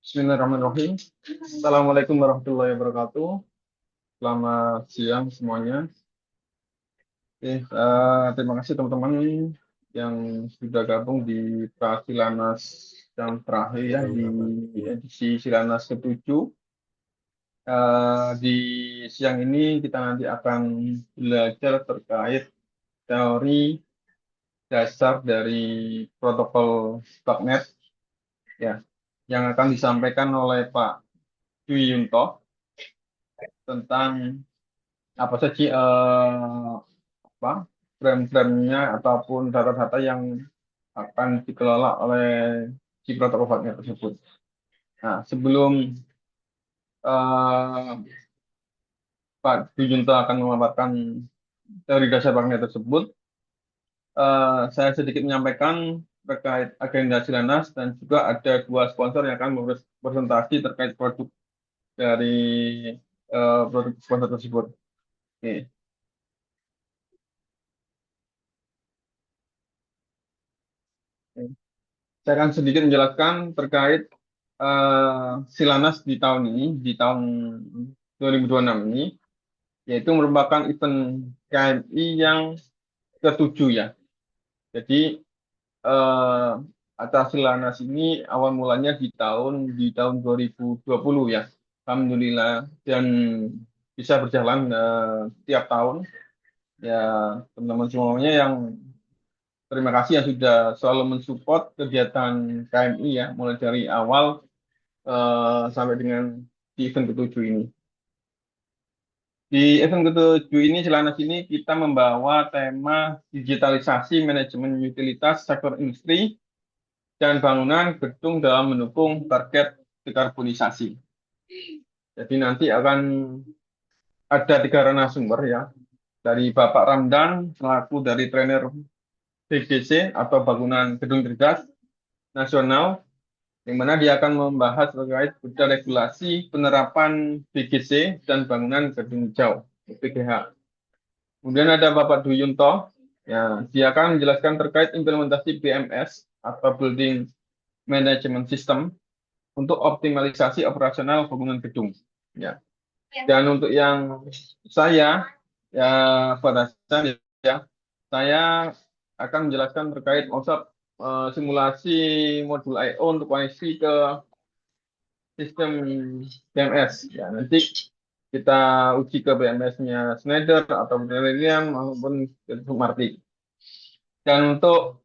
Bismillahirrahmanirrahim. Assalamualaikum warahmatullahi wabarakatuh. Selamat siang semuanya. Terima kasih teman-teman yang sudah gabung di Prasilanas yang terakhir ya di edisi Silanas ke-7. Di siang ini kita nanti akan belajar terkait teori dasar dari protokol Subnet ya yang akan disampaikan oleh Pak Dwi Yunto tentang apa saja apa frame-framenya ataupun data-data yang akan dikelola oleh si protokol partner tersebut. Nah, sebelum eh, Pak Junto akan memaparkan teori dasar banknya tersebut, saya sedikit menyampaikan terkait agenda Silanas dan juga ada dua sponsor yang akan berpresentasi terkait produk dari produk sponsor tersebut. Oke. Saya akan sedikit menjelaskan terkait Silanas di tahun ini, di tahun 2026 ini, yaitu merupakan event KMI yang ketujuh ya. Jadi eh, acara Silanas ini awal mulanya di tahun 2020 ya. Alhamdulillah dan bisa berjalan tiap tahun. Ya teman-teman semuanya yang terima kasih yang sudah selalu mensupport kegiatan KMI ya, mulai dari awal sampai dengan di event ketujuh ini. Di event ketujuh ini, Silanas ini kita membawa tema digitalisasi manajemen utilitas sektor industri dan bangunan gedung dalam mendukung target dekarbonisasi. Jadi nanti akan ada tiga narasumber ya, dari Bapak Ramdan selaku dari trainer BGC atau Bangunan Gedung Cerdas Nasional, yang mana dia akan membahas terkait budaya regulasi penerapan BGC dan bangunan gedung hijau (BGH). Kemudian ada Bapak Duyunto, ya, dia akan menjelaskan terkait implementasi BMS atau Building Management System untuk optimalisasi operasional bangunan gedung. Ya. Dan untuk yang saya, ya pada saya, ya, saya akan menjelaskan terkait konsep simulasi modul I/O untuk koneksi ke sistem BMS. Ya, nanti kita uji ke BMS-nya Schneider atau Brilliant maupun Marti. Dan untuk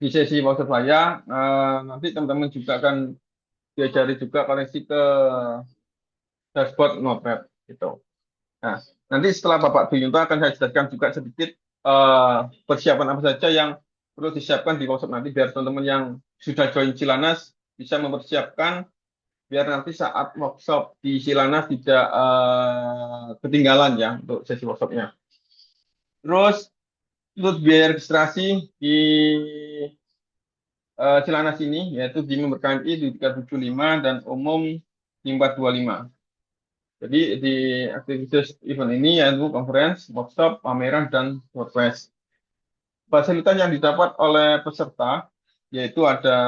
di sesi workshop saya, nanti teman-teman juga akan diajari juga koneksi ke dashboard Notepad gitu. Nah, nanti setelah Bapak Duyunto akan saya jelaskan juga sedikit persiapan apa saja yang perlu disiapkan di workshop nanti biar teman-teman yang sudah join Cilanas bisa mempersiapkan biar nanti saat workshop di Silanas tidak ketinggalan ya untuk sesi workshopnya. Terus untuk biaya registrasi di Silanas ini yaitu di member KMI di 375 dan umum di 425. Jadi di aktivitas event ini yaitu conference, workshop, pameran, dan workplace. Fasilitas yang didapat oleh peserta yaitu ada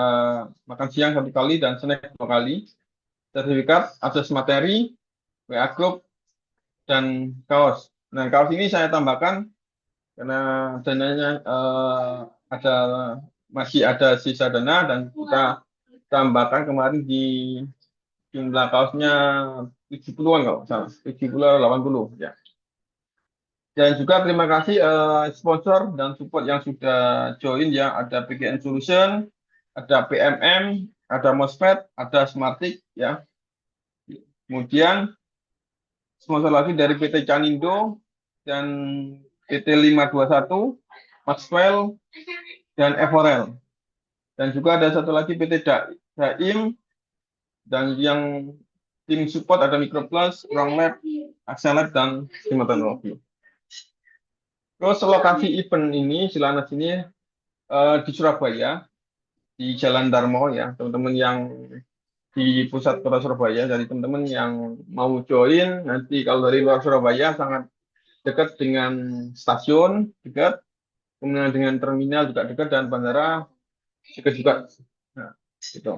makan siang satu kali dan snack dua kali, sertifikat, akses materi, WA group, dan kaos. Nah, kaos ini saya tambahkan karena dananya ada masih ada sisa dana dan kita tambahkan kemarin di jumlah kaosnya 70-an kalau nggak salah, 70 atau 80 ya. Dan juga terima kasih sponsor dan support yang sudah join ya. Ada PGN Solution, ada PMM, ada MOSFET, ada Smartix ya. Kemudian sponsor lagi dari PT Canindo dan PT 521, Maxwell, dan Evorel. Dan juga ada satu lagi PT Daim dan yang tim support ada Microplus, Wronglab, Axelab, dan Sistema Teknologi. Terus lokasi event ini, Silanas ini di Surabaya, di Jalan Darmo ya, teman-teman yang di pusat kota Surabaya, dari teman-teman yang mau join, nanti kalau dari luar Surabaya sangat dekat dengan stasiun, dekat, kemudian dengan terminal juga dekat, dan bandara dekat juga. Nah, Gitu.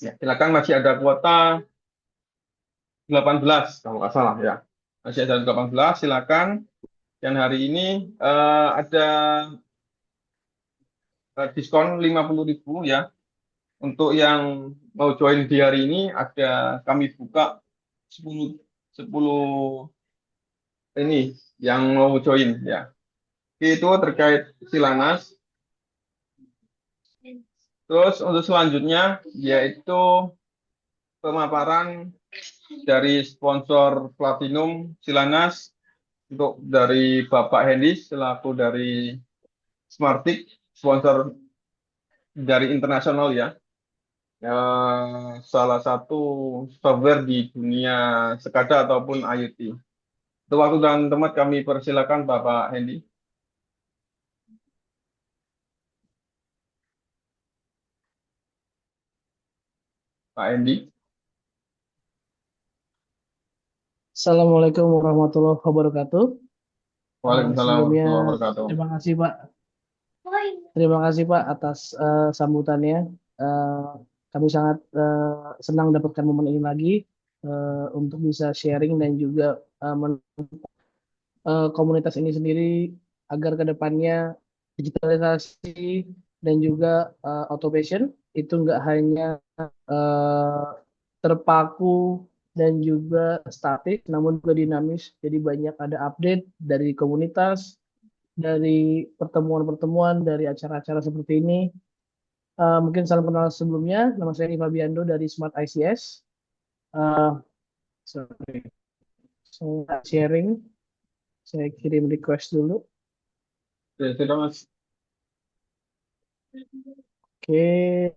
Ya, silakan, masih ada kuota 18 kalau nggak salah ya. Masih ada 18, silakan. Dan hari ini ada diskon 50.000 ya. Untuk yang mau join di hari ini ada kami buka 10 10 ini yang mau join ya. Itu terkait Silanas. Terus untuk selanjutnya yaitu pemaparan dari sponsor Platinum Silanas untuk dari Bapak Hendy selaku dari Smartick, sponsor dari internasional ya. Salah satu software di dunia SCADA ataupun IoT. Untuk waktu dan tempat kami persilakan Bapak Hendy. Pak Hendy. Assalamualaikum warahmatullahi wabarakatuh. Waalaikumsalam Sebelumnya warahmatullahi wabarakatuh. terima kasih Pak. Terima kasih Pak atas sambutannya. Eh, Kami sangat senang dapatkan momen ini lagi untuk bisa sharing dan juga komunitas ini sendiri agar ke depannya digitalisasi dan juga automation itu nggak hanya eh, terpaku dan juga statis, namun juga dinamis. Jadi banyak ada update dari komunitas, dari pertemuan-pertemuan, dari acara-acara seperti ini. Mungkin salam kenal sebelumnya, nama saya Iva Biando dari Smart ICS. Eh, Sorry, saya sharing, saya kirim request dulu. Ya, sudah Mas. Oke,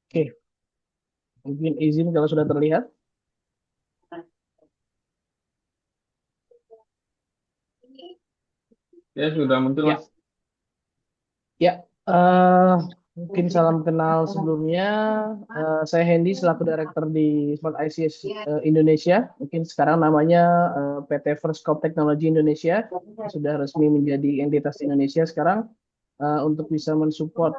oke. Mungkin izin kalau sudah terlihat. Ya, sudah muncul Mas. Ya, ya. eh Mungkin salam kenal sebelumnya. Saya Hendy selaku Direktur di Smart ICS Indonesia. Mungkin sekarang namanya PT First Scope Technology Indonesia. Sudah resmi menjadi entitas Indonesia sekarang untuk bisa mensupport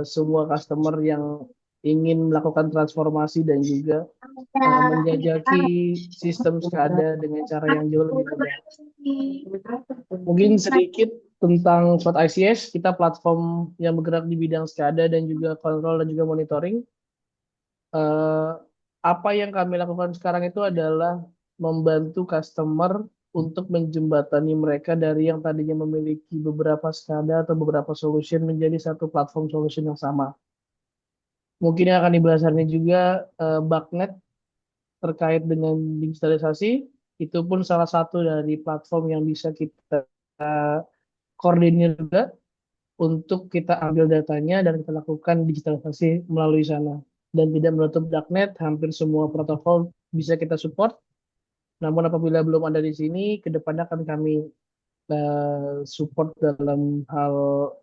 semua customer yang ingin melakukan transformasi dan juga menjajaki sistem SCADA dengan cara yang jauh lebih mudah. Mungkin sedikit tentang Smart ICS, kita platform yang bergerak di bidang SCADA dan juga kontrol dan juga monitoring. Eh, Apa yang kami lakukan sekarang itu adalah membantu customer untuk menjembatani mereka dari yang tadinya memiliki beberapa SCADA atau beberapa solution menjadi satu platform solution yang sama. Mungkin yang akan dibahas hari ini juga Bagnet terkait dengan digitalisasi, itu pun salah satu dari platform yang bisa kita koordinir juga untuk kita ambil datanya dan kita lakukan digitalisasi melalui sana. Dan tidak menutup darknet, hampir semua protokol bisa kita support. Namun apabila belum ada di sini, ke depannya akan kami support dalam hal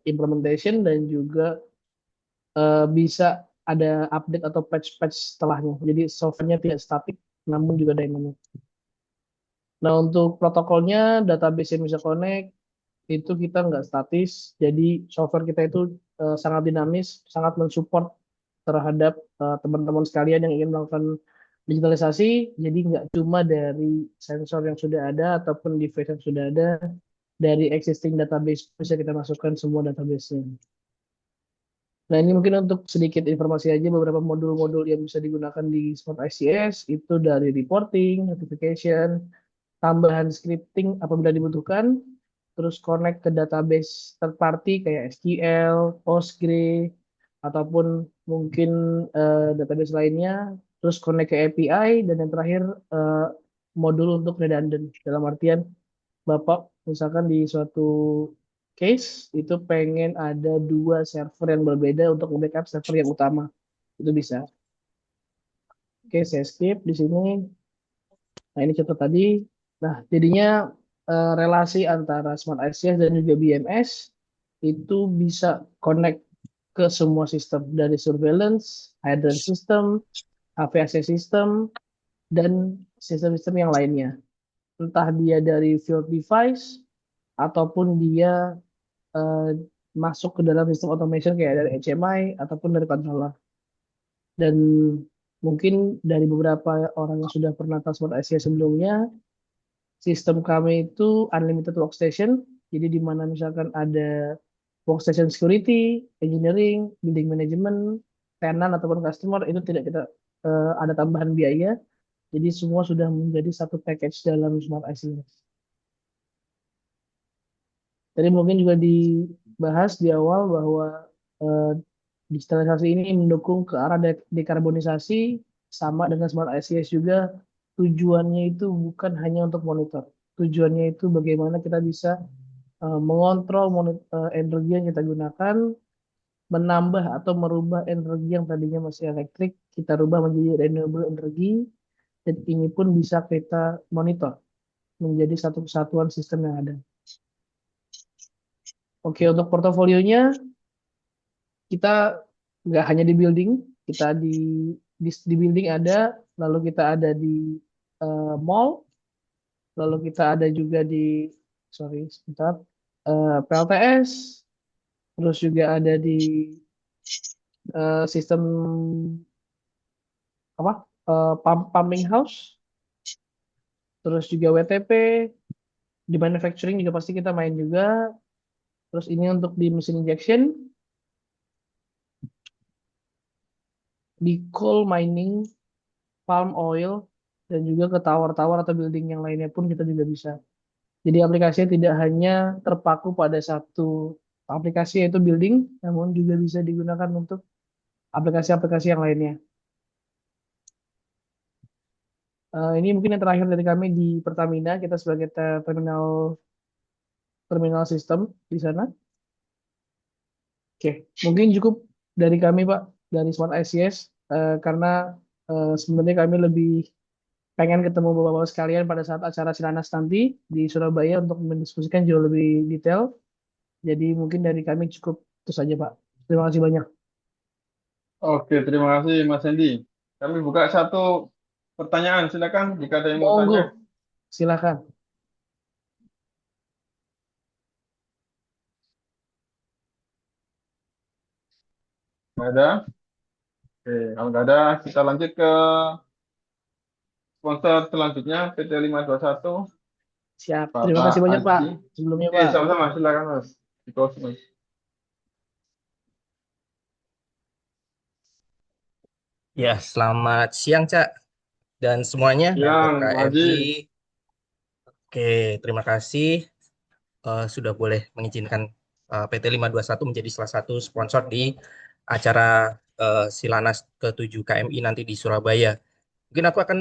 implementation dan juga bisa ada update atau patch-patch setelahnya. Jadi software-nya tidak statik, namun juga dynamic. Nah, untuk protokolnya, database yang bisa connect, itu kita nggak statis. Jadi software kita itu sangat dinamis, sangat mensupport terhadap teman-teman sekalian yang ingin melakukan digitalisasi. Jadi nggak cuma dari sensor yang sudah ada ataupun device yang sudah ada, dari existing database bisa kita masukkan semua database-nya. Nah, ini mungkin untuk sedikit informasi aja beberapa modul-modul yang bisa digunakan di Smart ICS itu dari reporting, notification, tambahan scripting apabila dibutuhkan, terus connect ke database third party kayak SQL, Postgre, ataupun mungkin database lainnya, terus connect ke API, dan yang terakhir eh, modul untuk redundant. Dalam artian, Bapak misalkan di suatu case itu pengen ada dua server yang berbeda untuk backup server yang utama. Itu bisa. Oke, saya skip di sini. Nah, ini contoh tadi. Nah, jadinya relasi antara Smart ICS dan juga BMS itu bisa connect ke semua sistem dari surveillance, hydrant system, HVAC system, dan sistem-sistem yang lainnya. Entah dia dari field device, ataupun dia eh, masuk ke dalam sistem automation kayak dari HMI ataupun dari controller. Dan mungkin dari beberapa orang yang sudah pernah transport ICS sebelumnya, sistem kami itu unlimited workstation. Jadi di mana misalkan ada workstation security, engineering, building management, tenant ataupun customer itu tidak kita ada tambahan biaya. Jadi semua sudah menjadi satu package dalam Smart ICS. Tadi mungkin juga dibahas di awal bahwa eh, digitalisasi ini mendukung ke arah dekarbonisasi sama dengan Smart ICS juga tujuannya itu bukan hanya untuk monitor. Tujuannya itu bagaimana kita bisa mengontrol energi yang kita gunakan, menambah atau merubah energi yang tadinya masih elektrik, kita rubah menjadi renewable energy, dan ini pun bisa kita monitor menjadi satu kesatuan sistem yang ada. Oke, untuk portofolionya kita nggak hanya di building, kita di building ada, lalu kita ada di mall, lalu kita ada juga di sorry sebentar PLTS, terus juga ada di sistem apa pumping house, terus juga WTP, di manufacturing juga pasti kita main juga. Terus ini untuk di mesin injection, di coal mining, palm oil, dan juga ke tower-tower atau building yang lainnya pun kita juga bisa. Jadi aplikasinya tidak hanya terpaku pada satu aplikasi yaitu building, namun juga bisa digunakan untuk aplikasi-aplikasi yang lainnya. Ini mungkin yang terakhir dari kami di Pertamina, kita sebagai terminal terminal sistem di sana. Oke, mungkin cukup dari kami Pak, dari Smart ICS, karena sebenarnya kami lebih pengen ketemu bapak-bapak sekalian pada saat acara Silanas nanti di Surabaya untuk mendiskusikan jauh lebih detail. Jadi mungkin dari kami cukup itu saja Pak. Terima kasih banyak. Oke, terima kasih Mas Hendy. Kami buka satu pertanyaan, silakan jika ada yang mau tanya. Monggo, silakan. Nggak ada? Oke, kalau nggak ada, kita lanjut ke sponsor selanjutnya, PT 521, Siap. Terima Bapak kasih banyak Pak. Aji. Sebelumnya Oke, Pak. sama-sama, silakan Mas. Di Mas. Ya, selamat siang, Cak, dan semuanya, untuk Siang, Pak Haji. KMI. Oke, terima kasih sudah boleh mengizinkan PT 521 menjadi salah satu sponsor di acara Silanas ke-7 KMI nanti di Surabaya. Mungkin aku akan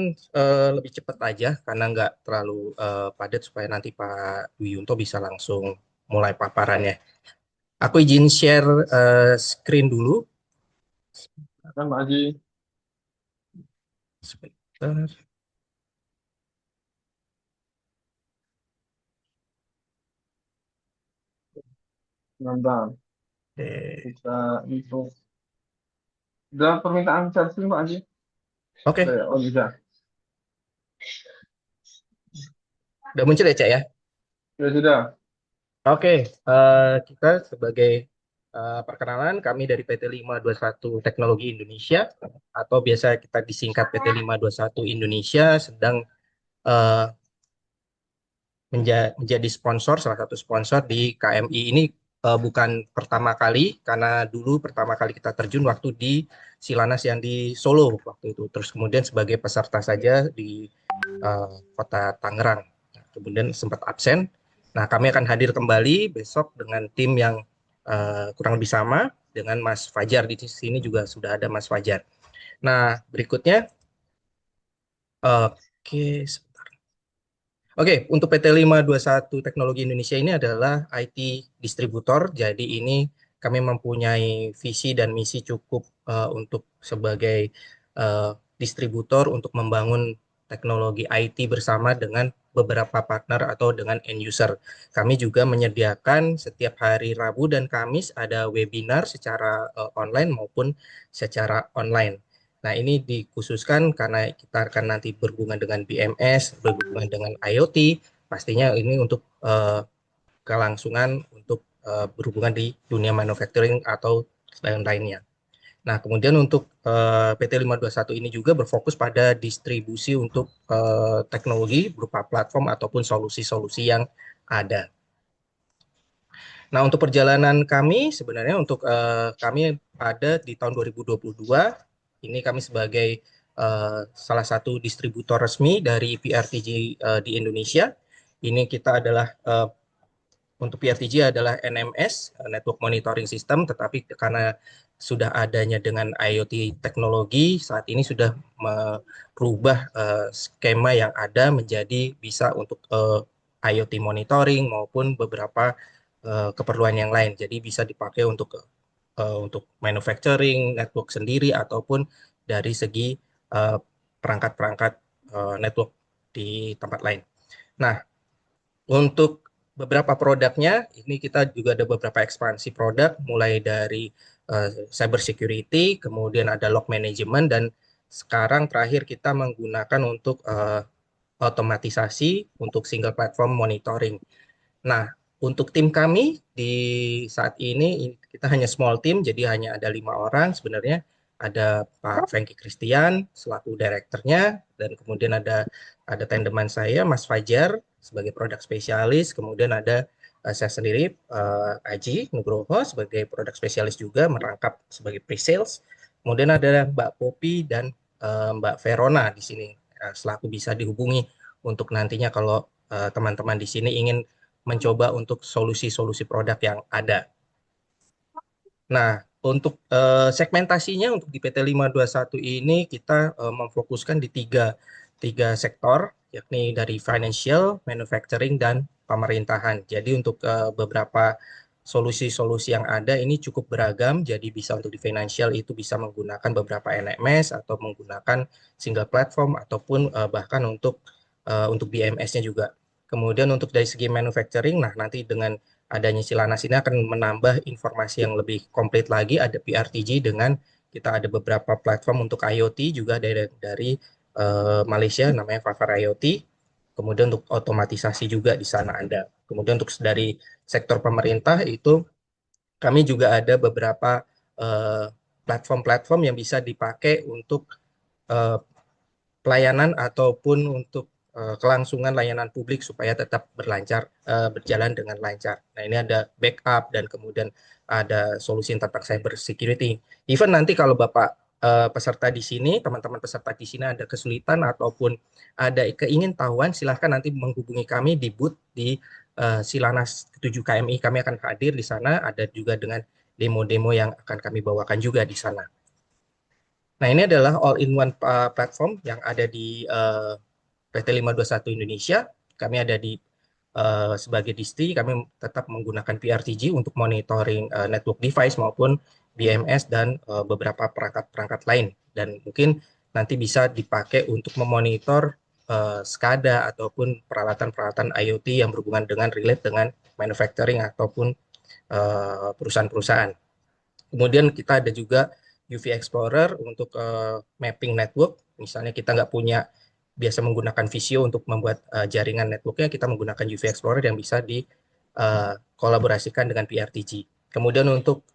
lebih cepat aja karena nggak terlalu padat supaya nanti Pak Wiyunto bisa langsung mulai paparannya. Aku izin share screen dulu. Silakan Pak Haji. Sebentar. Mantap. Oke. Kita info. Udah permintaan charging Pak Haji? Oke, Oh, bisa. udah muncul ya, Cak ya? Ya sudah. Oke, kita sebagai perkenalan kami dari PT 521 Teknologi Indonesia atau biasa kita disingkat PT 521 Indonesia sedang eh, menjadi sponsor, salah satu sponsor di KMI ini bukan pertama kali karena dulu pertama kali kita terjun waktu di Silanas yang di Solo waktu itu. Terus kemudian sebagai peserta saja di kota Tangerang. Kemudian sempat absen. Nah, kami akan hadir kembali besok dengan tim yang kurang lebih sama dengan Mas Fajar. Di sini juga sudah ada Mas Fajar. Nah, berikutnya, oke, oke, untuk PT 521 Teknologi Indonesia ini adalah IT distributor. Jadi ini kami mempunyai visi dan misi cukup untuk sebagai eh, distributor untuk membangun teknologi IT bersama dengan beberapa partner atau dengan end user. Kami juga menyediakan setiap hari Rabu dan Kamis ada webinar secara online maupun secara online. Nah, ini dikhususkan karena kita akan nanti berhubungan dengan BMS, berhubungan dengan IoT, pastinya ini untuk kelangsungan untuk berhubungan di dunia manufacturing atau lain-lainnya. Nah, kemudian untuk PT 521 ini juga berfokus pada distribusi untuk teknologi berupa platform ataupun solusi-solusi yang ada. Nah, untuk perjalanan kami sebenarnya untuk kami ada di tahun 2022, ini kami sebagai salah satu distributor resmi dari PRTG di Indonesia. Ini kita adalah untuk PRTG adalah NMS, Network Monitoring System, tetapi karena sudah adanya dengan IoT teknologi, saat ini sudah merubah skema yang ada menjadi bisa untuk IoT monitoring maupun beberapa keperluan yang lain. Jadi bisa dipakai untuk manufacturing, network sendiri, ataupun dari segi perangkat-perangkat network di tempat lain. Nah, untuk beberapa produknya, ini kita juga ada beberapa ekspansi produk, mulai dari cyber security, kemudian ada log management, dan sekarang terakhir kita menggunakan untuk otomatisasi untuk single platform monitoring. Nah, untuk tim kami di saat ini kita hanya small team, jadi hanya ada 5 orang sebenarnya. Ada Pak Franky Christian selaku direkturnya, dan kemudian ada tandeman saya, Mas Fajar sebagai produk spesialis, kemudian ada saya sendiri, Aji Nugroho sebagai produk spesialis juga merangkap sebagai pre-sales. Kemudian ada Mbak Popi dan Mbak Verona di sini selaku bisa dihubungi untuk nantinya kalau teman-teman di sini ingin mencoba untuk solusi-solusi produk yang ada. Nah, untuk segmentasinya untuk di PT 521 ini kita memfokuskan di tiga sektor, yakni dari financial, manufacturing, dan pemerintahan. Jadi untuk beberapa solusi-solusi yang ada ini cukup beragam, jadi bisa untuk di financial itu bisa menggunakan beberapa NMS atau menggunakan single platform ataupun bahkan untuk BMS-nya juga. Kemudian untuk dari segi manufacturing, nah nanti dengan adanya Silanas ini akan menambah informasi yang lebih komplit lagi. Ada PRTG dengan kita ada beberapa platform untuk IoT juga dari Malaysia namanya Fafar IoT. Kemudian untuk otomatisasi juga di sana ada. Kemudian untuk dari sektor pemerintah itu kami juga ada beberapa platform-platform yang bisa dipakai untuk eh, pelayanan ataupun untuk kelangsungan layanan publik supaya tetap berjalan dengan lancar. Nah, ini ada backup dan kemudian ada solusi tentang cyber security. Even nanti kalau Bapak peserta di sini, teman-teman peserta di sini ada kesulitan ataupun ada keingintahuan, silahkan nanti menghubungi kami di booth di Silanas 7 KMI. Kami akan hadir di sana, ada juga dengan demo-demo yang akan kami bawakan juga di sana. Nah, ini adalah all-in-one platform yang ada di PT 521 Indonesia. Kami ada di sebagai distri, kami tetap menggunakan PRTG untuk monitoring network device maupun BMS dan beberapa perangkat-perangkat lain. Dan mungkin nanti bisa dipakai untuk memonitor SCADA ataupun peralatan-peralatan IoT yang berhubungan dengan relate dengan manufacturing ataupun perusahaan-perusahaan. Kemudian kita ada juga UV Explorer untuk mapping network. Misalnya kita nggak punya biasa menggunakan Visio untuk membuat jaringan networknya, kita menggunakan UV Explorer yang bisa dikolaborasikan dengan PRTG. Kemudian untuk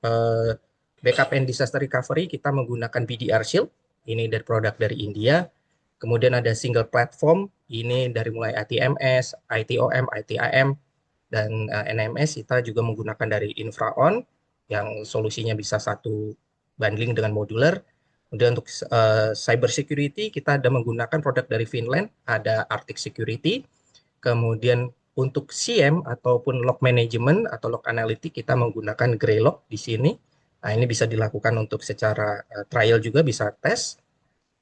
backup and disaster recovery, kita menggunakan BDR Shield. Ini dari produk dari India. Kemudian ada single platform, ini dari mulai ITMS, ITOM, ITAM, dan NMS kita juga menggunakan dari Infraon yang solusinya bisa satu bundling dengan modular. Kemudian untuk cyber security kita ada menggunakan produk dari Finland, ada Arctic Security. Kemudian untuk CM ataupun log management atau log analytic kita menggunakan Greylog di sini. Nah, ini bisa dilakukan untuk secara trial juga bisa tes.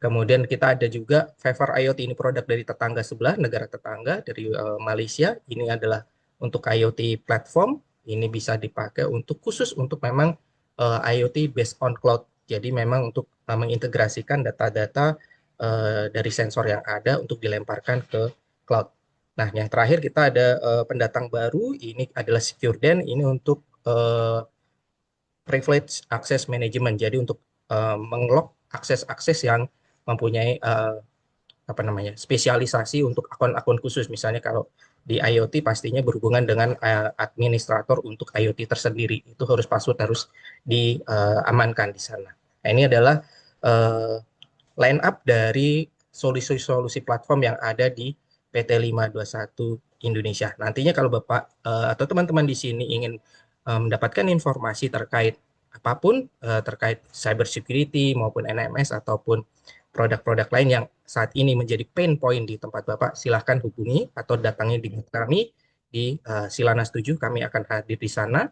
Kemudian kita ada juga Favor IoT, ini produk dari tetangga sebelah, negara tetangga dari Malaysia. Ini adalah untuk IoT platform, ini bisa dipakai untuk khusus untuk memang IoT based on cloud. Jadi memang untuk mengintegrasikan data-data dari sensor yang ada untuk dilemparkan ke cloud. Nah, yang terakhir kita ada pendatang baru, ini adalah SecureDen, ini untuk privilege access management. Jadi untuk menglok akses-akses yang mempunyai spesialisasi untuk akun-akun khusus. Misalnya kalau di IoT pastinya berhubungan dengan administrator untuk IoT tersendiri. Itu password harus diamankan di sana. Nah, ini adalah line up dari solusi-solusi platform yang ada di PT 521 Indonesia. Nantinya kalau Bapak atau teman-teman di sini ingin mendapatkan informasi terkait apapun, terkait cyber security maupun NMS ataupun produk-produk lain yang saat ini menjadi pain point di tempat Bapak, silahkan hubungi atau datangi di booth kami di Silanas 7, kami akan hadir di sana.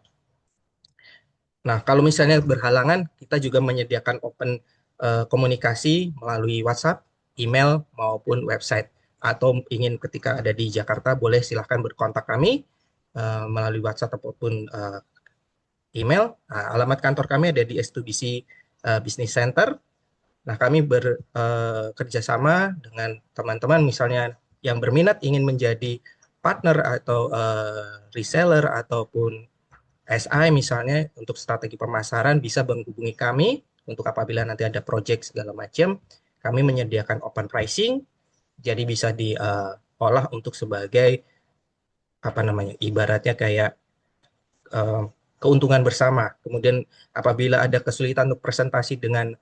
Nah, kalau misalnya berhalangan, kita juga menyediakan open komunikasi melalui WhatsApp, email, maupun website. Atau ingin ketika ada di Jakarta, boleh silahkan berkontak kami melalui WhatsApp ataupun email. Nah, alamat kantor kami ada di S2BC Business Center. Nah, kami bekerja sama dengan teman-teman misalnya yang berminat ingin menjadi partner atau reseller ataupun SI misalnya untuk strategi pemasaran bisa menghubungi kami untuk apabila nanti ada project segala macam. Kami menyediakan open pricing, jadi bisa diolah untuk sebagai ibaratnya kayak keuntungan bersama. Kemudian apabila ada kesulitan untuk presentasi dengan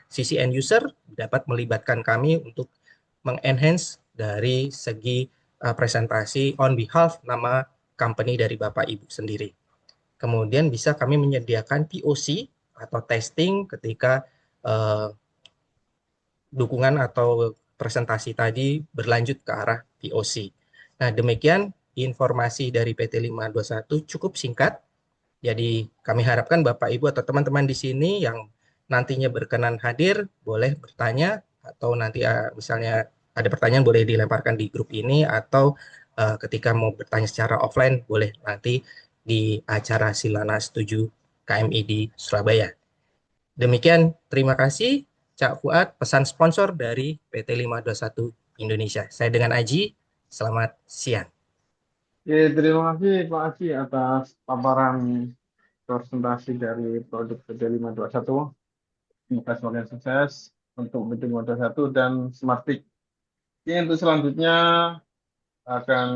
sisi end user, dapat melibatkan kami untuk mengenhance dari segi presentasi on behalf nama company dari Bapak Ibu sendiri. Kemudian bisa kami menyediakan POC atau testing ketika dukungan atau presentasi tadi berlanjut ke arah POC. Nah, demikian informasi dari PT 521 cukup singkat. Jadi kami harapkan Bapak Ibu atau teman-teman di sini yang nantinya berkenan hadir boleh bertanya atau nanti misalnya ada pertanyaan boleh dilemparkan di grup ini atau ketika mau bertanya secara offline boleh nanti di acara Silanas 7 KMI di Surabaya. Demikian, terima kasih Cak Fuad, pesan sponsor dari PT 521 Indonesia. Saya dengan Aji, selamat siang. Oke, terima kasih Pak Aji atas paparan presentasi dari produk PT 521. Semoga semakin sukses untuk PT 521 dan Smartfix. Oke, untuk selanjutnya akan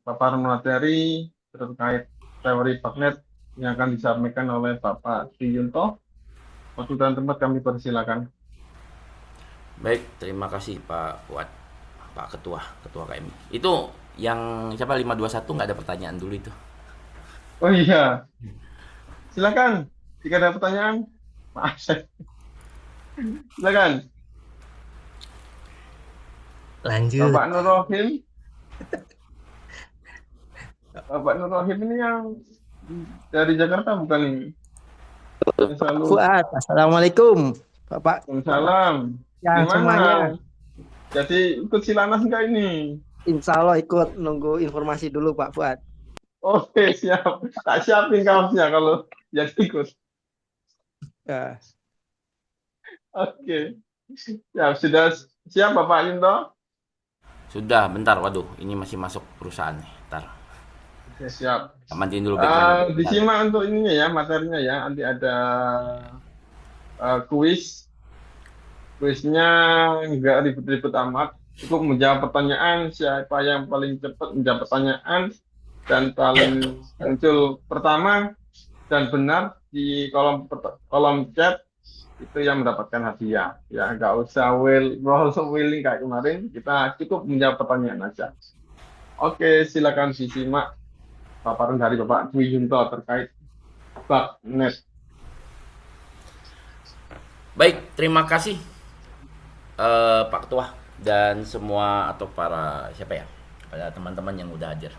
paparan materi terkait teori Bagnet yang akan disampaikan oleh Bapak Yunto. Waktu dan tempat kami persilakan. Baik, terima kasih Pak Fuad, Pak Ketua KMI. Itu yang siapa 521 nggak ada pertanyaan dulu itu. Oh iya, silakan. Jika ada pertanyaan, maaf. Silakan. Lanjut. Bapak Nur Rohim. Bapak Nur Rohim ini yang dari Jakarta bukan ini? Selalu. Fuad, assalamualaikum, Bapak. Waalaikumsalam. Ya, Gimana? semuanya. Jadi ikut Silanas enggak ini? Insya Allah ikut, nunggu informasi dulu Pak Fuad. Oke, siap. Tak siapin kaosnya kalau jadi ikut. Ya. Oke. Ya, sudah siap Bapak Yunto? Sudah, bentar. Waduh, ini masih masuk perusahaan nih. Bentar. Oke, siap. Matiin dulu background. Disimak untuk ininya ya, materinya ya. Nanti ada kuis. Kuisnya nggak ribet-ribet amat. Cukup menjawab pertanyaan. Siapa yang paling cepat menjawab pertanyaan dan paling muncul pertama dan benar di kolom chat itu yang mendapatkan hadiah. Ya, nggak usah willing kayak kemarin. Kita cukup menjawab pertanyaan aja. Oke, silakan disimak paparan dari Bapak Dwi Yunto terkait Bagnet. Baik, terima kasih Pak Ketua dan semua atau para pada teman-teman yang udah hadir.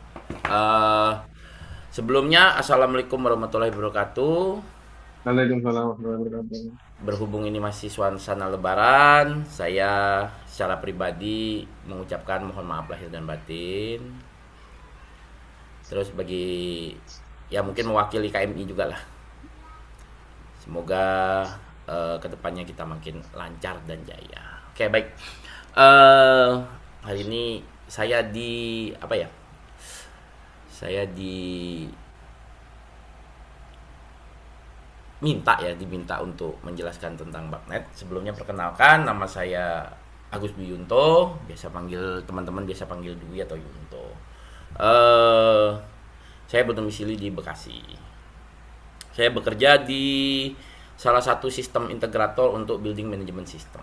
Sebelumnya, Assalamualaikum warahmatullahi wabarakatuh. Waalaikumsalam warahmatullahi wabarakatuh. Berhubung ini masih suasana Lebaran, saya secara pribadi mengucapkan mohon maaf lahir dan batin. Terus mungkin mewakili KMI juga lah. Semoga kedepannya kita makin lancar dan jaya. Oke, baik. Hari ini saya diminta untuk menjelaskan tentang Bagnet. Sebelumnya perkenalkan, nama saya Agus Dwi Yunto, teman-teman biasa panggil Dwi atau Yunto. Eh, saya berdomisili di Bekasi. Saya bekerja di salah satu sistem integrator untuk building management system.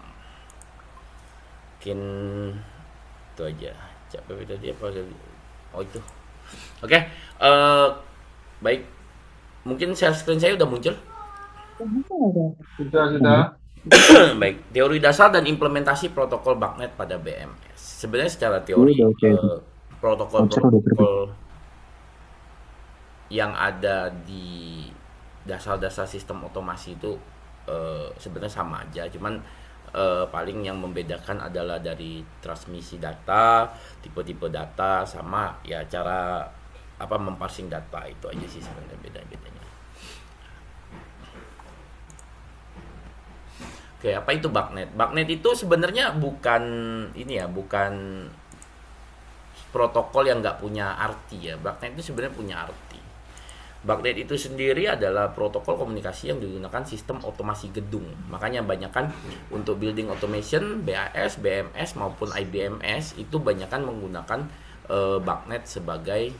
Mungkin itu aja. Capek tadi apa? Oh itu. Oke. Baik. Mungkin share screen saya udah muncul. Sudah. Baik. Teori dasar dan implementasi protokol BACnet pada BMS. Sebenarnya secara teori protokol yang ada di dasar-dasar sistem otomasi itu sebenarnya sama aja, cuman paling yang membedakan adalah dari transmisi data, tipe-tipe data, sama ya cara apa memparsing data. Itu aja sih sebenarnya bedanya. Oke, apa itu BACnet? BACnet itu sebenarnya bukan ini ya, bukan protokol yang nggak punya arti ya. BACnet itu sebenarnya punya arti. BACnet itu sendiri adalah protokol komunikasi yang digunakan sistem otomasi gedung. Makanya banyakan untuk building automation, BAS, BMS maupun IBMS itu banyakan menggunakan BACnet sebagai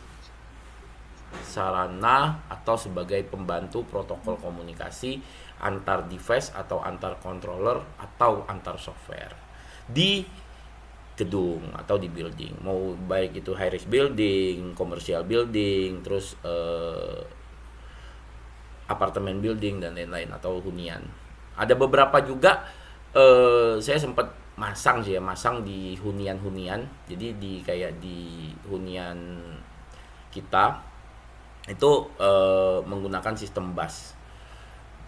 sarana atau sebagai pembantu protokol komunikasi antar device atau antar controller atau antar software di gedung atau di building, mau baik itu high rise building, commercial building, terus apartemen building dan lain-lain atau hunian. Ada beberapa juga saya sempat masang di hunian-hunian. Jadi kayak di hunian kita itu menggunakan sistem bus.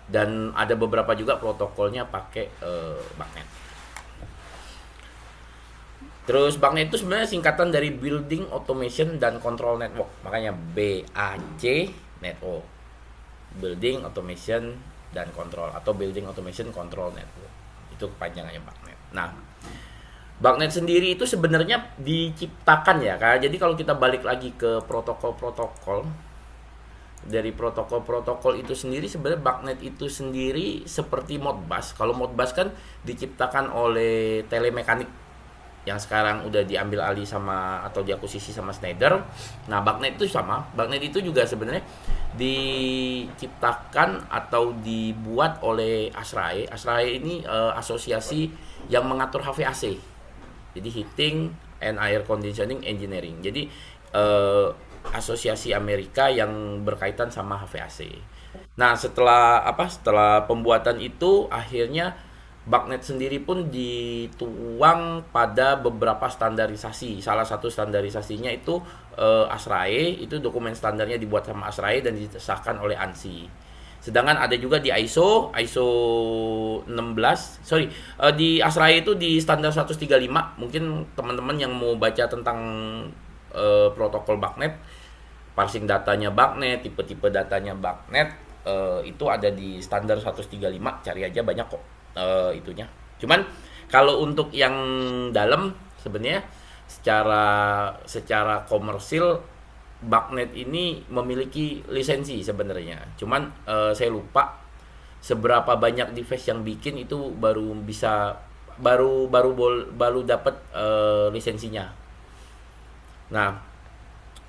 Dan ada beberapa juga protokolnya pakai BACnet. Terus BACnet itu sebenarnya singkatan dari Building Automation dan Control Network. Makanya BAC Network. Building Automation dan Control atau Building Automation Control Network. Itu kepanjangannya BACnet. Nah, BACnet sendiri itu sebenarnya diciptakan ya, Kak. Jadi kalau kita balik lagi ke protokol-protokol, dari protokol-protokol itu sendiri sebenarnya BACnet itu sendiri seperti Modbus. Kalau Modbus kan diciptakan oleh Telemekanik yang sekarang udah diambil alih sama atau diakuisisi sama Schneider. Nah, BACnet itu sama. BACnet itu juga sebenarnya diciptakan atau dibuat oleh ASRAE. ASRAE ini asosiasi yang mengatur HVAC. Jadi Heating and Air Conditioning Engineering. Jadi asosiasi Amerika yang berkaitan sama HVAC. Nah, setelah pembuatan itu akhirnya BACnet sendiri pun dituang pada beberapa standarisasi. Salah satu standarisasinya itu ASRAE, itu dokumen standarnya dibuat sama ASRAE dan disahkan oleh ANSI. Sedangkan ada juga di ISO 16, di ASRAE itu di standar 135. Mungkin teman-teman yang mau baca tentang protokol BACnet, parsing datanya BACnet, tipe-tipe datanya BACnet, itu ada di standar 135, cari aja banyak kok itunya. Cuman kalau untuk yang dalam sebenarnya secara komersil BACnet ini memiliki lisensi sebenarnya. Cuman saya lupa seberapa banyak device yang bikin itu baru dapat lisensinya. Nah,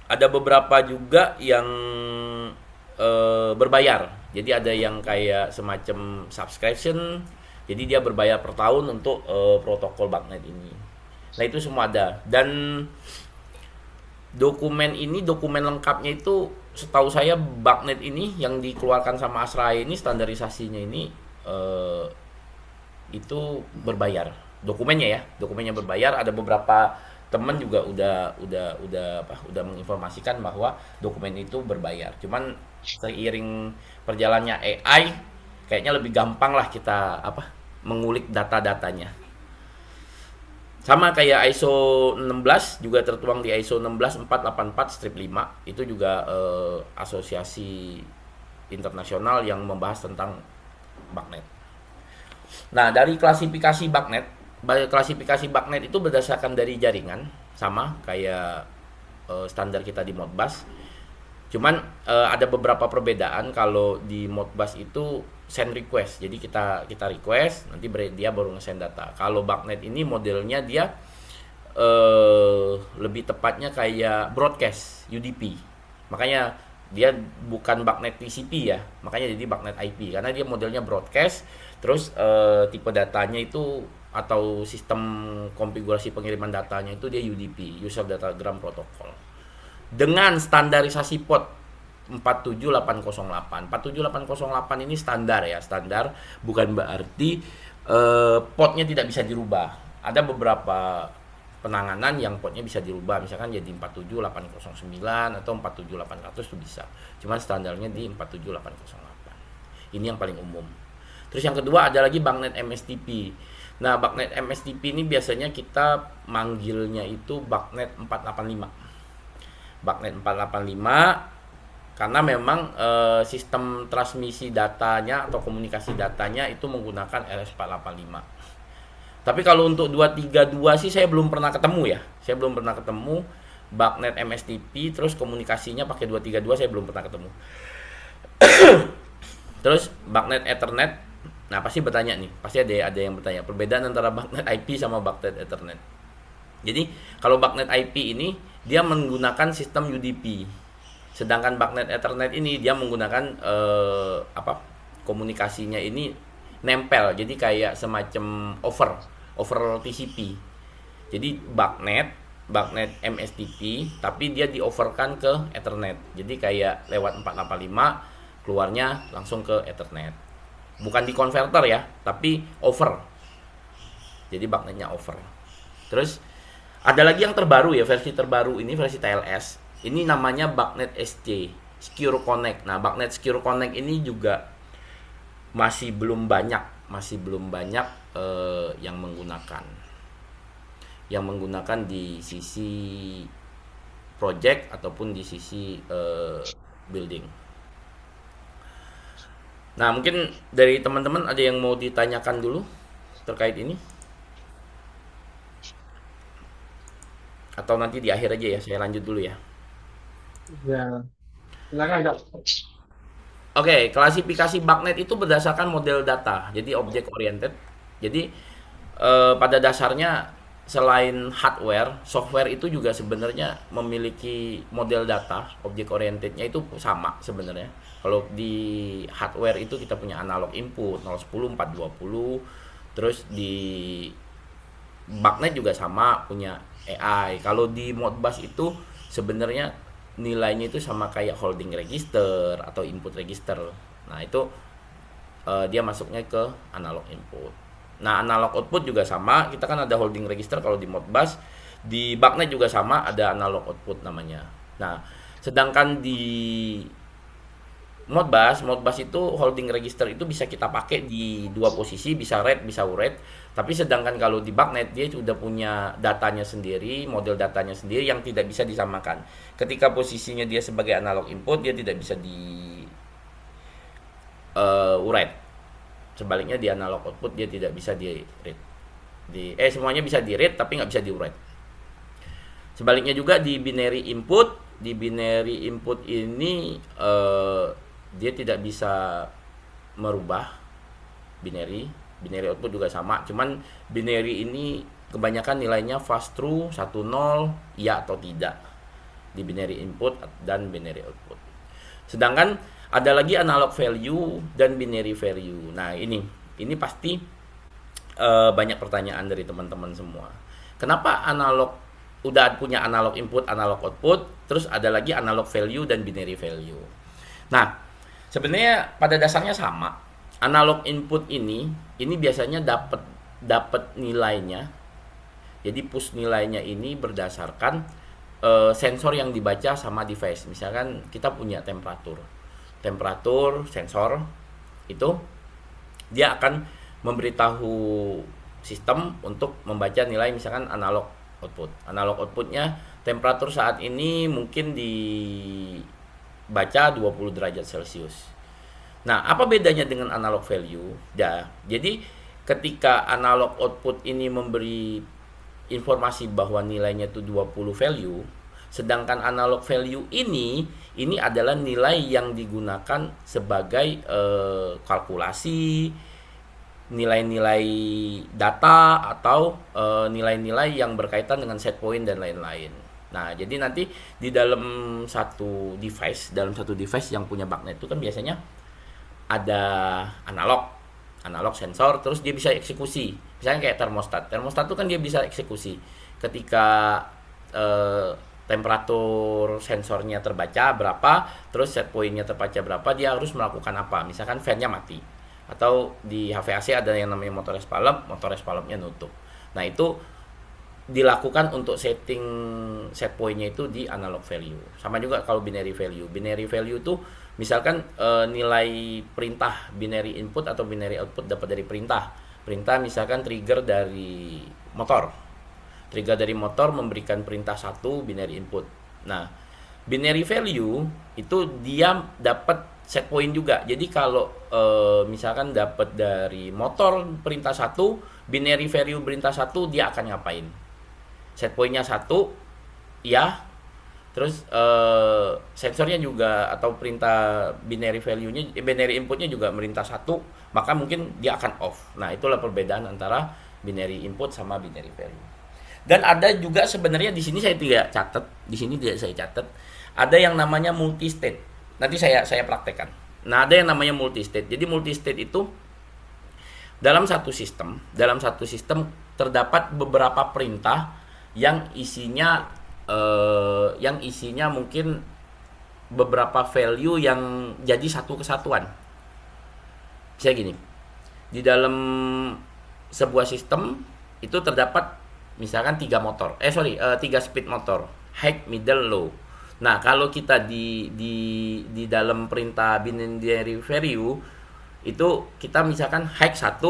ada beberapa juga yang berbayar. Jadi ada yang kayak semacam subscription. Jadi dia berbayar per tahun untuk protokol BACnet ini. Nah, itu semua ada. Dan dokumen lengkapnya itu setahu saya BACnet ini yang dikeluarkan sama ASRAE ini, standarisasinya ini itu berbayar. Dokumennya berbayar. Ada beberapa teman juga udah menginformasikan bahwa dokumen itu berbayar. Cuman seiring perjalannya AI kayaknya lebih gampang lah kita mengulik data-datanya. Sama kayak ISO 16 juga tertuang di ISO 16484-5. Itu juga asosiasi internasional yang membahas tentang BACnet. Nah, dari klasifikasi BACnet itu berdasarkan dari jaringan, sama kayak standar kita di Modbus. Cuman ada beberapa perbedaan. Kalau di Modbus itu send request, jadi kita request, nanti dia baru nge-send data. Kalau BACnet ini modelnya dia lebih tepatnya kayak broadcast UDP. Makanya dia bukan BACnet TCP ya, makanya jadi BACnet IP karena dia modelnya broadcast. Terus tipe datanya itu atau sistem konfigurasi pengiriman datanya itu dia UDP, User Datagram Protocol. Dengan standarisasi port 47808. 47808 ini standar ya, standar bukan berarti portnya tidak bisa dirubah. Ada beberapa penanganan yang portnya bisa dirubah, misalkan jadi 47809 atau 47800 itu bisa. Cuman standarnya di 47808. Ini yang paling umum. Terus yang kedua ada lagi BACnet MSTP. Nah, BACnet MSTP ini biasanya kita manggilnya itu BACnet 485. BACnet 485 karena memang sistem transmisi datanya atau komunikasi datanya itu menggunakan RS485. Tapi kalau untuk 232 sih saya belum pernah ketemu ya. Saya belum pernah ketemu BACnet MSTP terus komunikasinya pakai 232, saya belum pernah ketemu. Terus BACnet Ethernet. Nah, pasti bertanya nih, pasti ada yang bertanya perbedaan antara BACnet IP sama BACnet Ethernet. Jadi, kalau BACnet IP ini dia menggunakan sistem UDP. Sedangkan BACnet Ethernet ini dia menggunakan komunikasinya ini nempel. Jadi kayak semacam over TCP. Jadi BACnet MSTP tapi dia di-overkan ke Ethernet. Jadi kayak lewat 485 keluarnya langsung ke Ethernet. Bukan di converter ya, tapi over. Jadi BACnetnya over. Terus ada lagi yang terbaru ya, versi terbaru ini versi TLS. Ini namanya BACnet SC, Secure Connect. Nah, BACnet Secure Connect ini juga masih belum banyak yang menggunakan di sisi project ataupun di sisi building. Nah, mungkin dari teman-teman ada yang mau ditanyakan dulu terkait ini? Atau nanti di akhir aja ya, saya lanjut dulu ya. Ya, silakan Kak. Oke, klasifikasi BACnet itu berdasarkan model data, jadi object oriented. Jadi pada dasarnya selain hardware, software itu juga sebenarnya memiliki model data, object orientednya itu sama sebenarnya. Kalau di hardware itu kita punya analog input 010, 420, terus di BACnet juga sama punya AI. Kalau di Modbus itu sebenarnya nilainya itu sama kayak holding register atau input register. Nah, itu dia masuknya ke analog input. Nah, analog output juga sama. Kita kan ada holding register kalau di Modbus. Di BACnet juga sama, ada analog output namanya. Nah, sedangkan di Modbus itu holding register itu bisa kita pakai di dua posisi, bisa read, bisa write. Tapi sedangkan kalau di BACnet dia sudah punya datanya sendiri, model datanya sendiri yang tidak bisa disamakan. Ketika posisinya dia sebagai analog input, dia tidak bisa di write. Sebaliknya di analog output dia tidak bisa di read. Semuanya bisa di read tapi nggak bisa di write. Sebaliknya juga di binary input, ini dia tidak bisa merubah binary output juga sama, cuman binary ini kebanyakan nilainya fast true, 1 0, iya atau tidak di binary input dan binary output. Sedangkan ada lagi analog value dan binary value. Nah, ini pasti banyak pertanyaan dari teman-teman semua. Kenapa analog udah punya analog input, analog output, terus ada lagi analog value dan binary value. Nah, sebenarnya pada dasarnya sama. Analog input ini biasanya dapat nilainya. Jadi push nilainya ini berdasarkan sensor yang dibaca sama device. Misalkan kita punya temperatur sensor itu dia akan memberitahu sistem untuk membaca nilai misalkan analog output. Analog outputnya temperatur saat ini mungkin dibaca 20 derajat Celcius. Nah, apa bedanya dengan analog value? Ya, jadi ketika analog output ini memberi informasi bahwa nilainya itu 20 value, sedangkan analog value ini adalah nilai yang digunakan sebagai kalkulasi nilai-nilai data atau nilai-nilai yang berkaitan dengan set point dan lain-lain. Nah, jadi nanti di dalam satu device yang punya bagnet itu kan biasanya ada analog sensor, terus dia bisa eksekusi. Misalnya kayak termostat itu kan dia bisa eksekusi ketika temperatur sensornya terbaca berapa, terus set pointnya terbaca berapa, dia harus melakukan apa. Misalkan fan-nya mati, atau di HVAC ada yang namanya motor espalopnya nutup. Nah, itu dilakukan untuk setting set point-nya itu di analog value. Sama juga kalau binary value. Binary value itu misalkan nilai perintah binary input atau binary output dapat dari perintah. Perintah misalkan trigger dari motor. Trigger dari motor memberikan perintah 1 binary input. Nah, binary value itu dia dapat set point juga. Jadi kalau misalkan dapat dari motor perintah 1, binary value perintah 1 dia akan ngapain? Set pointnya 1 ya. Terus sensornya juga atau perintah binary value-nya binary inputnya juga merintah 1, maka mungkin dia akan off. Nah, itulah perbedaan antara binary input sama binary value. Dan ada juga sebenarnya di sini saya tidak catat, ada yang namanya multi state. Nanti saya praktekkan. Nah, ada yang namanya multi state. Jadi multi state itu dalam satu sistem terdapat beberapa perintah yang isinya mungkin beberapa value yang jadi satu kesatuan. Bisa gini. Di dalam sebuah sistem itu terdapat misalkan 3 speed motor, high, middle, low. Nah, kalau kita di dalam perintah binary value itu kita misalkan high 1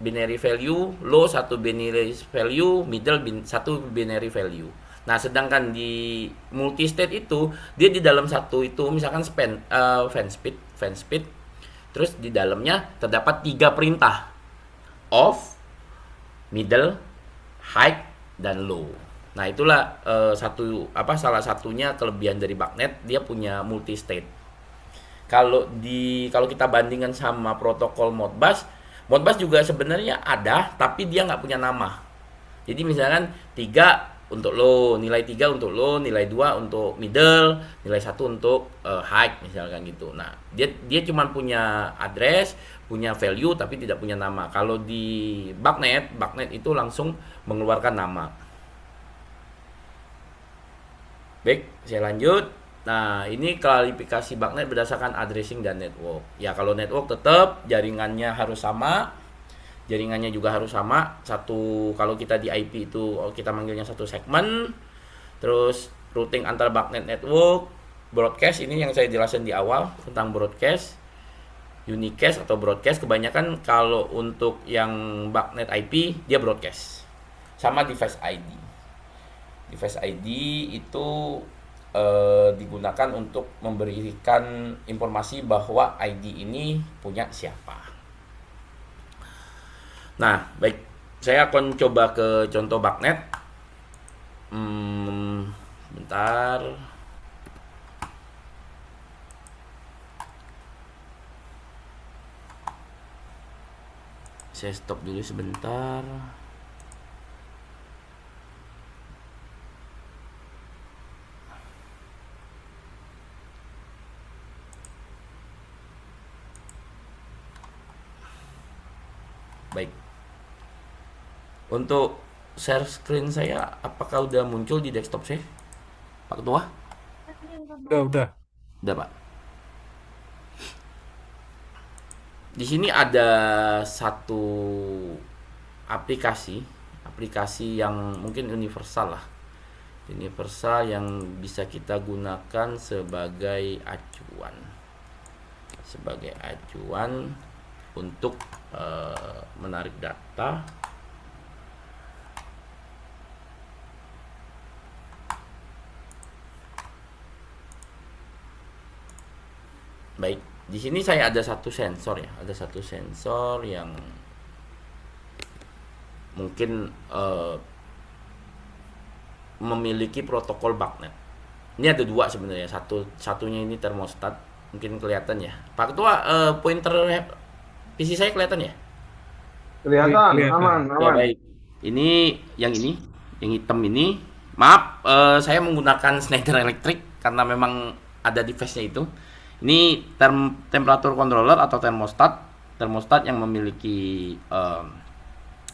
binary value, low 1 binary value, middle 1 binary value. Nah, sedangkan di multi state itu dia di dalam satu itu misalkan fan speed, terus di dalamnya terdapat 3 perintah, off, middle, high, dan low. Nah, itulah salah satunya kelebihan dari bagnet, dia punya multi state. Kalau kita bandingkan sama protokol Modbus juga sebenarnya ada, tapi dia nggak punya nama. Jadi misalkan 3 untuk low, nilai 3 untuk low, nilai 2 untuk middle, nilai 1 untuk high misalkan gitu. Nah, dia cuma punya address, punya value tapi tidak punya nama. Kalau di bagnet itu langsung mengeluarkan nama. Baik, saya lanjut. Nah, ini klarifikasi bagnet berdasarkan addressing dan network. Ya, kalau network tetap jaringannya harus sama. Jaringannya juga harus sama. Kalau kita di IP itu kita manggilnya satu segmen. Terus routing antar bagnet network, broadcast ini yang saya jelaskan di awal tentang broadcast, unicast atau broadcast. Kebanyakan kalau untuk yang bagnet IP dia broadcast. Sama device ID. Device ID itu digunakan untuk memberikan informasi bahwa ID ini punya siapa. Nah, baik, saya akan coba ke contoh bagnet. Bentar. Saya stop dulu sebentar. Baik. Untuk share screen saya apakah udah muncul di desktop saya? Pak Ketua? Udah. Udah, Pak. Di sini ada satu aplikasi yang mungkin universal lah. Universal yang bisa kita gunakan sebagai acuan untuk menarik data. Baik, di sini saya ada satu sensor ya, yang mungkin memiliki protokol bagnet. Ini ada 2 sebenarnya, satunya ini termostat, mungkin kelihatan ya. Pak Ketua, pointer PC saya kelihatan ya? Kelihatan, Kelihatan. aman, Ya aman. baik. Ini, yang hitam ini. Maaf, saya menggunakan Schneider Electric karena memang ada device-nya itu. Ini temperatur controller atau termostat yang memiliki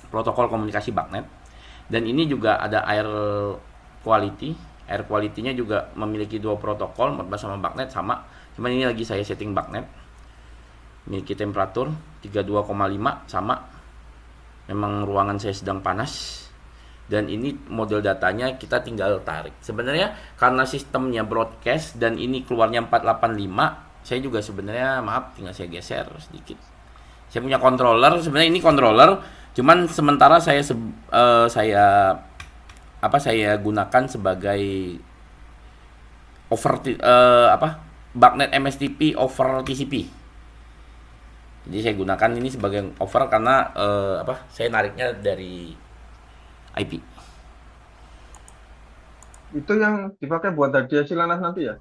protokol komunikasi BACnet. Dan ini juga ada air quality. Air quality-nya juga memiliki dua protokol, Modbus sama BACnet sama. Cuman ini lagi saya setting BACnet. Memiliki temperatur 32,5 sama. Memang ruangan saya sedang panas. Dan ini model datanya kita tinggal tarik. Sebenarnya karena sistemnya broadcast dan ini keluarnya 485, saya juga sebenarnya maaf tinggal saya geser sedikit. Saya punya controller, sebenarnya ini controller, cuman sementara saya gunakan sebagai BACnet MSTP over TCP. Jadi saya gunakan ini sebagai over karena saya nariknya dari IP. Itu yang dipakai buat hadiah Silanas nanti ya?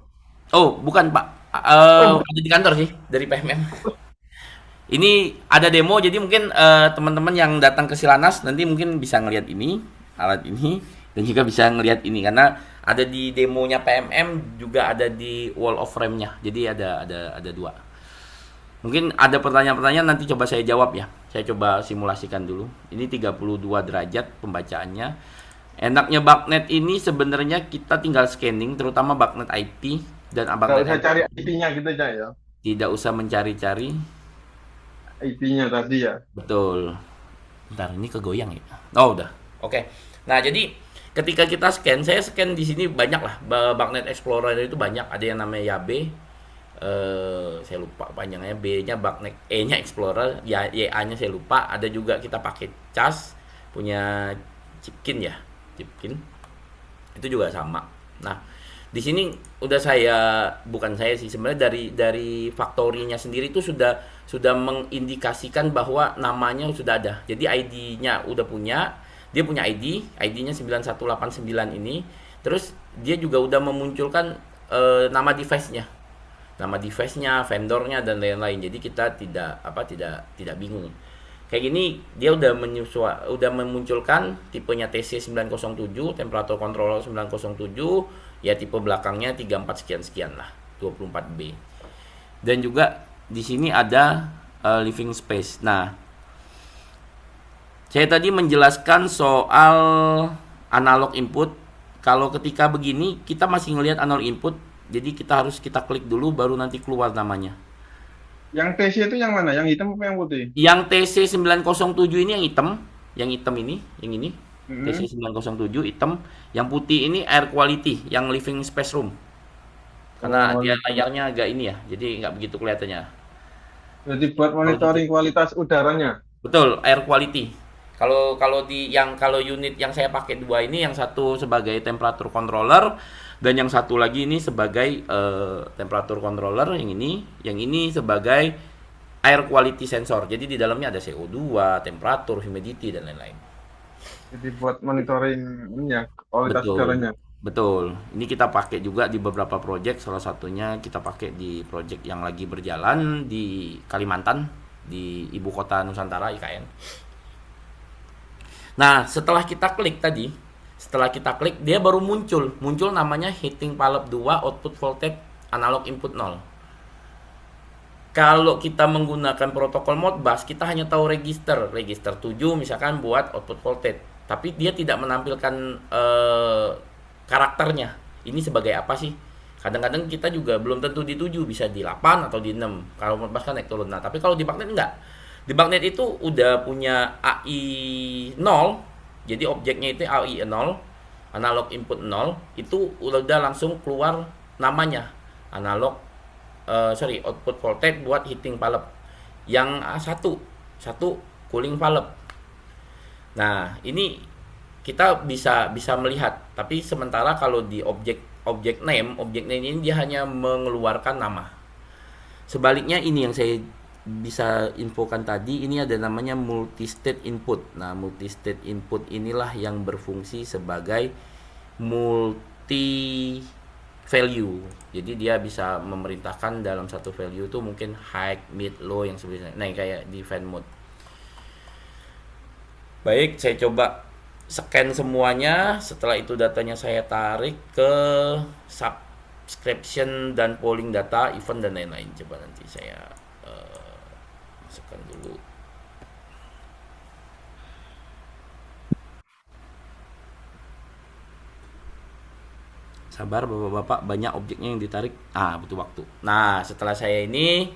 Oh, bukan Pak. Ada di kantor sih dari PMM. Ini ada demo, jadi mungkin teman-teman yang datang ke Silanas nanti mungkin bisa ngelihat ini, alat ini, dan juga bisa ngelihat ini karena ada di demonya PMM juga ada di wall of frame-nya. Jadi ada dua. Mungkin ada pertanyaan-pertanyaan nanti coba saya jawab ya. Saya coba simulasikan dulu. Ini 32 derajat pembacaannya. Enaknya BACnet ini sebenarnya kita tinggal scanning, terutama BACnet IP dan Nggak BACnet usah IP. cari IP-nya gitu aja ya. Tidak usah mencari-cari. IP-nya tadi ya. Betul. Bentar, ini kegoyang ya. Oh, udah. Oke. Nah, jadi ketika kita scan, saya scan di sini banyak lah. BACnet Explorer itu banyak. Ada yang namanya YAB. Saya lupa panjangnya, B-nya BACnet, E-nya Explorer, YA-nya saya lupa. Ada juga kita pakai cas punya Chipkin ya, Chipkin. Itu juga sama. Nah, di sini udah bukan saya sih sebenarnya dari factory-nya sendiri itu sudah mengindikasikan bahwa namanya sudah ada. Jadi ID-nya udah punya, dia punya ID-nya 9189 ini. Terus dia juga udah memunculkan nama device-nya, vendornya dan lain-lain. Jadi kita tidak bingung. Kayak gini dia udah memunculkan tipenya TC907, temperatur controller 907, ya tipe belakangnya 34 sekian lah, 24B. Dan juga di sini ada living space. Nah, saya tadi menjelaskan soal analog input. Kalau ketika begini kita masih ngelihat analog input, jadi kita klik dulu baru nanti keluar namanya. Yang TC itu yang mana? Yang hitam apa yang putih? Yang TC907 ini yang hitam ini, yang ini. TC907 hitam, yang putih ini air quality, yang living space room. Karena dia layarnya agak ini ya, jadi nggak begitu kelihatannya. Jadi buat monitoring kualitas udaranya. Betul, air quality. Kalau unit yang saya pakai dua ini, yang satu sebagai temperatur controller dan yang satu lagi ini sebagai temperatur controller, yang ini sebagai air quality sensor. Jadi di dalamnya ada CO2, temperatur, humidity dan lain-lain. Jadi buat monitoring ini ya, kualitas udaranya. Betul. Ini kita pakai juga di beberapa project, salah satunya kita pakai di project yang lagi berjalan di Kalimantan, di ibu kota Nusantara IKN. Nah, setelah kita klik dia baru muncul namanya heating pilot 2 output voltage analog input 0. Kalau kita menggunakan protokol Modbus, kita hanya tahu register 7 misalkan buat output voltage, tapi dia tidak menampilkan karakternya. Ini sebagai apa sih? Kadang-kadang kita juga belum tentu di 7, bisa di 8 atau di 6. Kalau Modbus kan naik turun. Nah, tapi kalau di BACnet enggak. Di BACnet itu udah punya AI 0, jadi objeknya itu AI 0, analog input 0, itu udah langsung keluar namanya, output voltage buat heating valve. Yang satu cooling valve. Nah, ini kita bisa melihat, tapi sementara kalau di object name ini dia hanya mengeluarkan nama. Sebaliknya ini yang saya bisa infokan tadi, ini ada namanya multi-state input. Nah, multi-state input inilah yang berfungsi sebagai multi value. Jadi dia bisa memerintahkan dalam satu value itu mungkin high, mid, low yang sebenarnya. Nah, kayak di fan mode. Baik, saya coba scan semuanya. Setelah itu datanya saya tarik ke subscription dan polling data, event dan lain-lain. Coba nanti saya masukkan dulu. Sabar bapak-bapak, banyak objeknya yang ditarik. Butuh waktu. Nah, setelah saya ini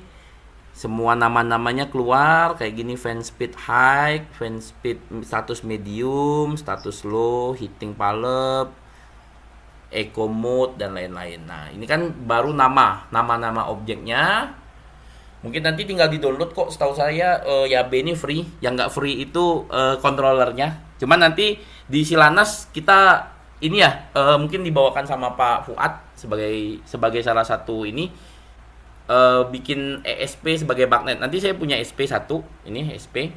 semua nama-namanya keluar kayak gini: fan speed high, fan speed status medium, status low, heating palette, eco mode dan lain-lain. Nah, ini kan baru nama-nama objeknya. Mungkin nanti tinggal di-download kok, setahu saya YAB ini free. Yang nggak free itu controllernya. Cuman nanti di Silanas kita ini ya mungkin dibawakan sama Pak Fuad sebagai salah satu ini bikin ESP sebagai bagnet. Nanti saya punya SP1, ini SP.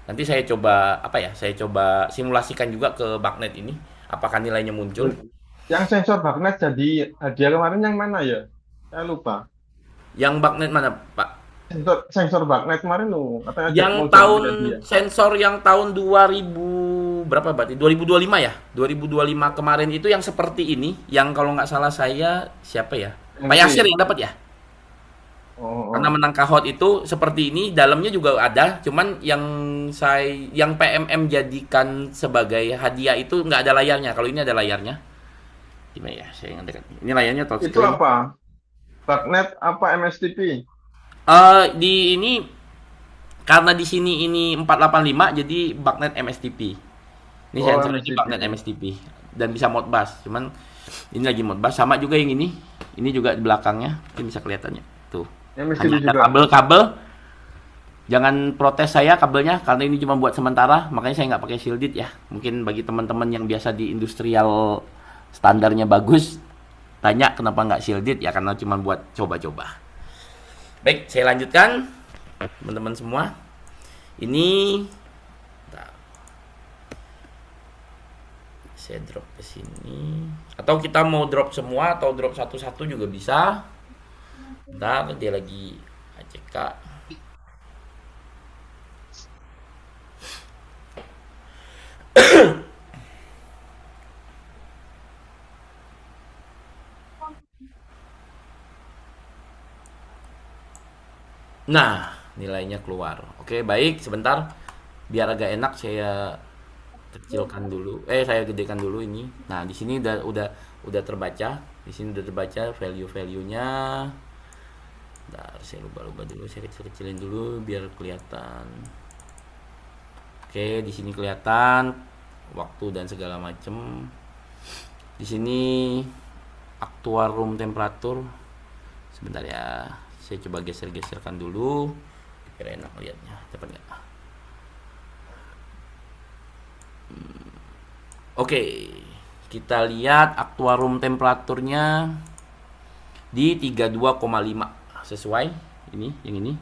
Nanti saya coba Saya coba simulasikan juga ke bagnet ini. Apakah nilainya muncul? Yang sensor bagnet jadi hadiah kemarin yang mana ya? Saya lupa. Yang bagnet mana, Pak? Sensor bagnet kemarin lo katanya Yang mau tahun hadiah. sensor yang tahun 2000 berapa berarti? 2025 ya? 2025 kemarin itu yang seperti ini, yang kalau nggak salah saya siapa ya? Pak Yasir yang dapat ya? Karena menang kahot itu seperti ini, dalamnya juga ada, cuman yang PMM jadikan sebagai hadiah itu nggak ada layarnya. Kalau ini ada layarnya. Gimana ya? Saya yang dekat. Ini layarnya touchscreen. Itu apa? Bagnet apa MSTP? Di ini karena di sini ini 485 jadi bagnet MSTP. Ini sensor di bagnet MSTP dan bisa Modbus. Cuman ini lagi Modbus, sama juga yang ini. Ini juga di belakangnya, mungkin bisa kelihatannya. Tuh. MSTP Hanya ada juga. kabel. Jangan protes saya kabelnya karena ini cuma buat sementara, makanya saya nggak pakai shielded ya. Mungkin bagi teman-teman yang biasa di industrial standarnya bagus, tanya kenapa nggak shielded ya, karena cuma buat coba-coba. Baik, saya lanjutkan teman-teman semua. Ini saya drop ke sini, atau kita mau drop semua atau drop satu-satu juga bisa. Bentar, dia lagi ACK. Nah, nilainya keluar. Oke, baik, sebentar. Biar agak enak saya kecilkan dulu. Saya gedekan dulu ini. Nah, di sini udah terbaca. Di sini udah terbaca value-value-nya. Bentar, saya rubah-rubah dulu, saya kecil-kecilin dulu biar kelihatan. Oke, di sini kelihatan waktu dan segala macam. Di sini actual room temperature. Sebentar ya. Saya coba geser-geserkan dulu biar enak lihatnya. Dapat nggak? Oke, kita lihat actual room temperaturnya di 32,5 sesuai ini, yang ini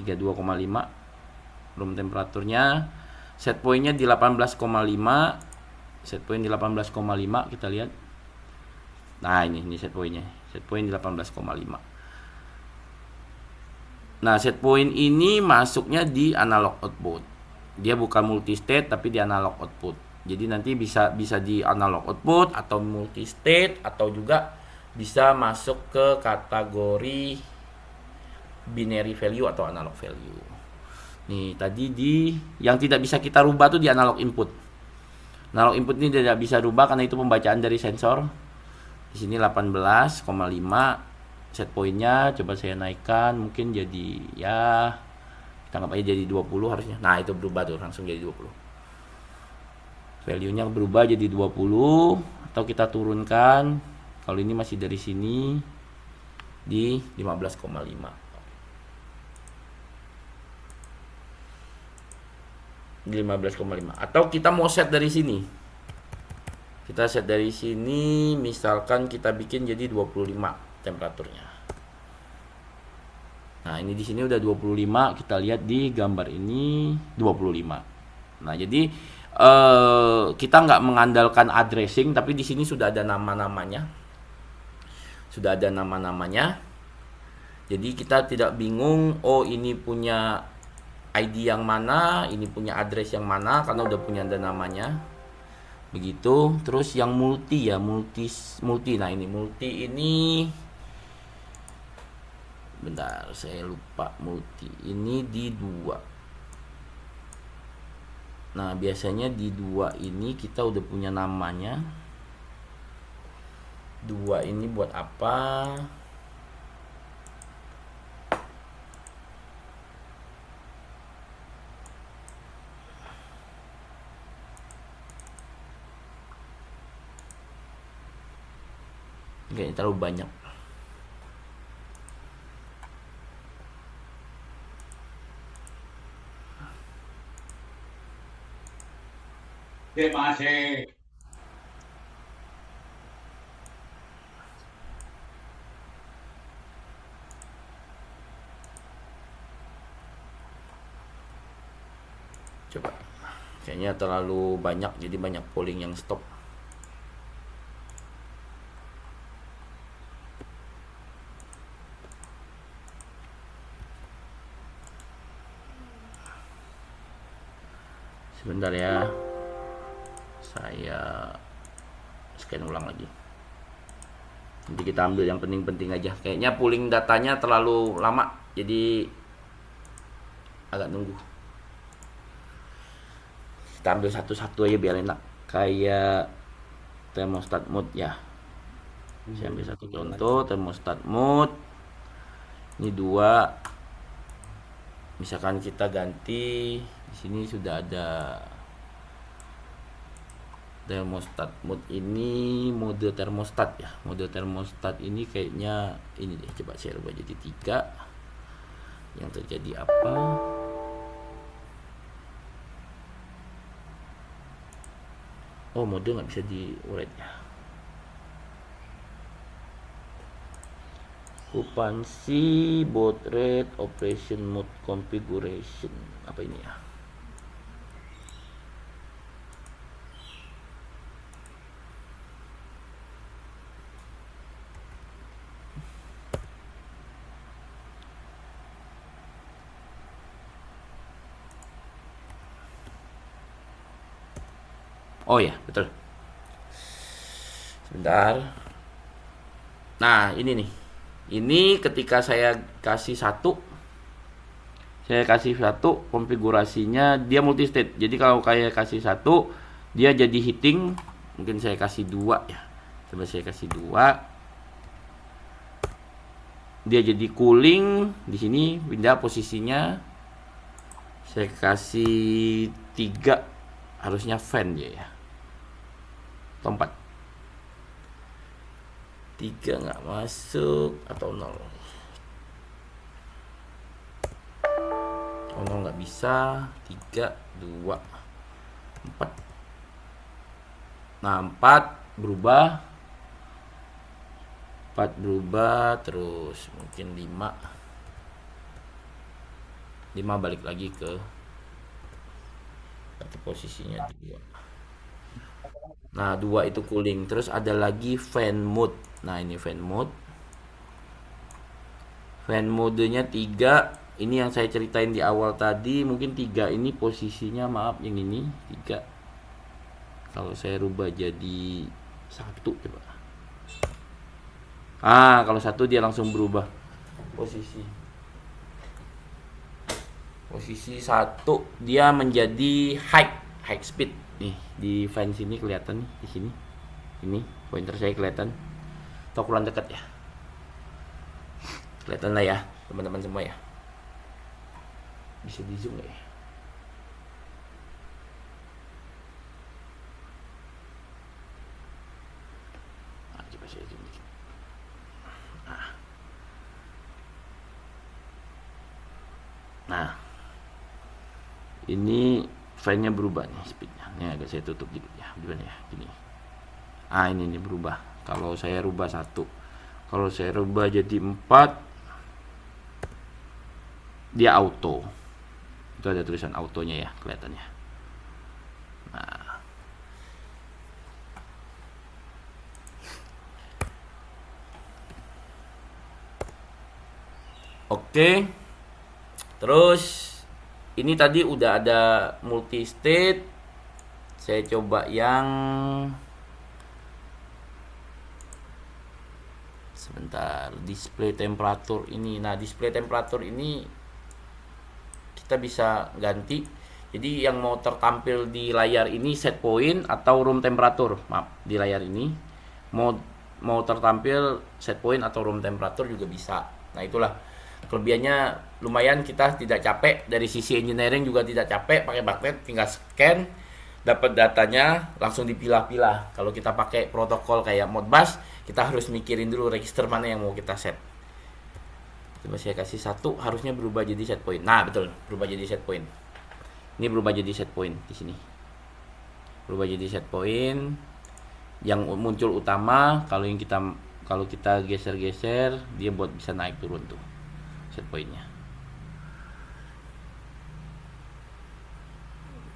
32,5 room temperaturnya. Set pointnya di 18,5. Set point di 18,5 kita lihat. Nah, ini set pointnya. Set point di 18,5. Nah, set point ini masuknya di analog output. Dia bukan multi state tapi di analog output. Jadi nanti bisa di analog output atau multi state, atau juga bisa masuk ke kategori binary value atau analog value. Nih, tadi yang tidak bisa kita rubah tuh di analog input. Analog input ini tidak bisa rubah karena itu pembacaan dari sensor. Di sini 18,5. Set pointnya coba saya naikkan, mungkin jadi ya kita anggap aja jadi 20 harusnya. Nah, itu berubah tuh, langsung jadi 20. Value nya berubah jadi 20, atau kita turunkan. Kalau ini masih dari sini di 15,5. 15,5. Atau kita mau set dari sini. Kita set dari sini, misalkan kita bikin jadi 25 temperaturnya. Nah, ini di sini udah 25, kita lihat di gambar ini 25. Nah, jadi kita nggak mengandalkan addressing, tapi di sini sudah ada nama-namanya. sudah ada nama-namanya. Jadi kita tidak bingung, oh ini punya ID yang mana, ini punya address yang mana, karena udah punya ada namanya. Begitu. Terus yang multi ya, multi. Nah ini multi ini, bentar saya lupa, multi ini di 2. Nah biasanya di 2 ini kita udah punya namanya. 2 ini buat apa? Kayaknya terlalu banyak. Coba. Kayaknya terlalu banyak, jadi banyak polling yang stop. Sebentar ya. Saya scan ulang lagi. Nanti kita ambil yang penting-penting aja. Kayaknya pooling datanya terlalu lama, jadi agak nunggu. Kita ambil satu-satu aja biar enak. Kayak thermostat mode ya. Saya ambil satu contoh, thermostat mode. Ini 2. Misalkan kita ganti, di sini sudah ada thermostat mode ini, mode thermostat ya. Mode thermostat ini kayaknya ini deh, coba saya ubah jadi 3. Yang terjadi apa? Oh, mode nggak bisa di-write ya. Occupancy, baud rate, operation mode configuration. Apa ini ya? Oh ya, betul. Sebentar. Nah, ini nih. Ini ketika saya kasih satu konfigurasinya dia multi state. Jadi kalau kayak kasih 1, dia jadi heating. Mungkin saya kasih 2 ya. Coba saya kasih 2. Dia jadi cooling. Di sini pindah posisinya. Saya kasih 3. Harusnya fan dia ya. 4. 3 nggak masuk atau 0. Oh, 0 nggak bisa. 3, 2, 4. Nah, 4 berubah. 4 berubah terus mungkin 5. 5 balik lagi ke posisinya 2. Nah, 2 itu cooling. Terus ada lagi fan mode. Nah, ini fan mode. Fan modenya 3. Ini yang saya ceritain di awal tadi. Mungkin 3 ini posisinya, maaf, yang ini 3. Kalau saya rubah jadi 1 coba. Kalau 1 dia langsung berubah posisi. Posisi 1 dia menjadi high speed. Nih, di fan sini kelihatan nih, di sini. Ini pointer saya kelihatan. Atau kurang dekat ya. Kelihatan lah ya, teman-teman semua ya. Bisa di zoom nggak ya? Nah, coba saya zoom dikit. Nah, ini fan-nya berubah nih speednya. Ini agak saya tutup dikit ya. Gimana ya? Gini. Ini berubah. Kalau saya rubah 1. Kalau saya rubah jadi 4, dia auto. Itu ada tulisan autonya ya, kelihatannya. Nah, Oke, terus ini tadi udah ada multi state. Saya coba yang sebentar, display temperatur ini. Nah, display temperatur ini kita bisa ganti. Jadi yang mau tertampil di layar ini set point atau room temperature. Maaf, di layar ini mau mau tertampil set point atau room temperature juga bisa. Nah, itulah kelebihannya, lumayan kita tidak capek dari sisi engineering, juga tidak capek pakai backnet, tinggal scan dapat datanya langsung dipilah-pilah. Kalau kita pakai protokol kayak Modbus, kita harus mikirin dulu register mana yang mau kita set. Coba saya kasih satu, harusnya berubah jadi set point. Nah, betul, berubah jadi set point. Ini berubah jadi set point di sini. Berubah jadi set point. Yang muncul utama, kalau kita geser-geser, dia buat bisa naik turun tuh set pointnya.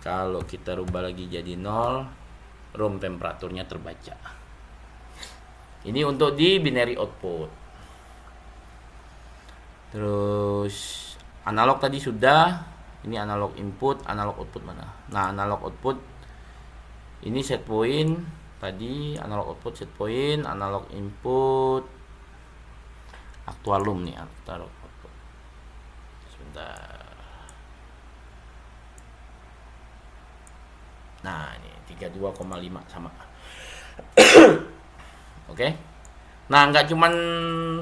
Kalau kita rubah lagi jadi 0, room temperaturnya terbaca. Ini untuk di binary output. Terus analog tadi sudah. Ini analog input, analog output mana? Nah, analog output ini set point tadi, analog output set point, analog input actualum nih, analog output. Sebentar. Nah, ini 32,5 sama. Oke. Nah, nggak cuman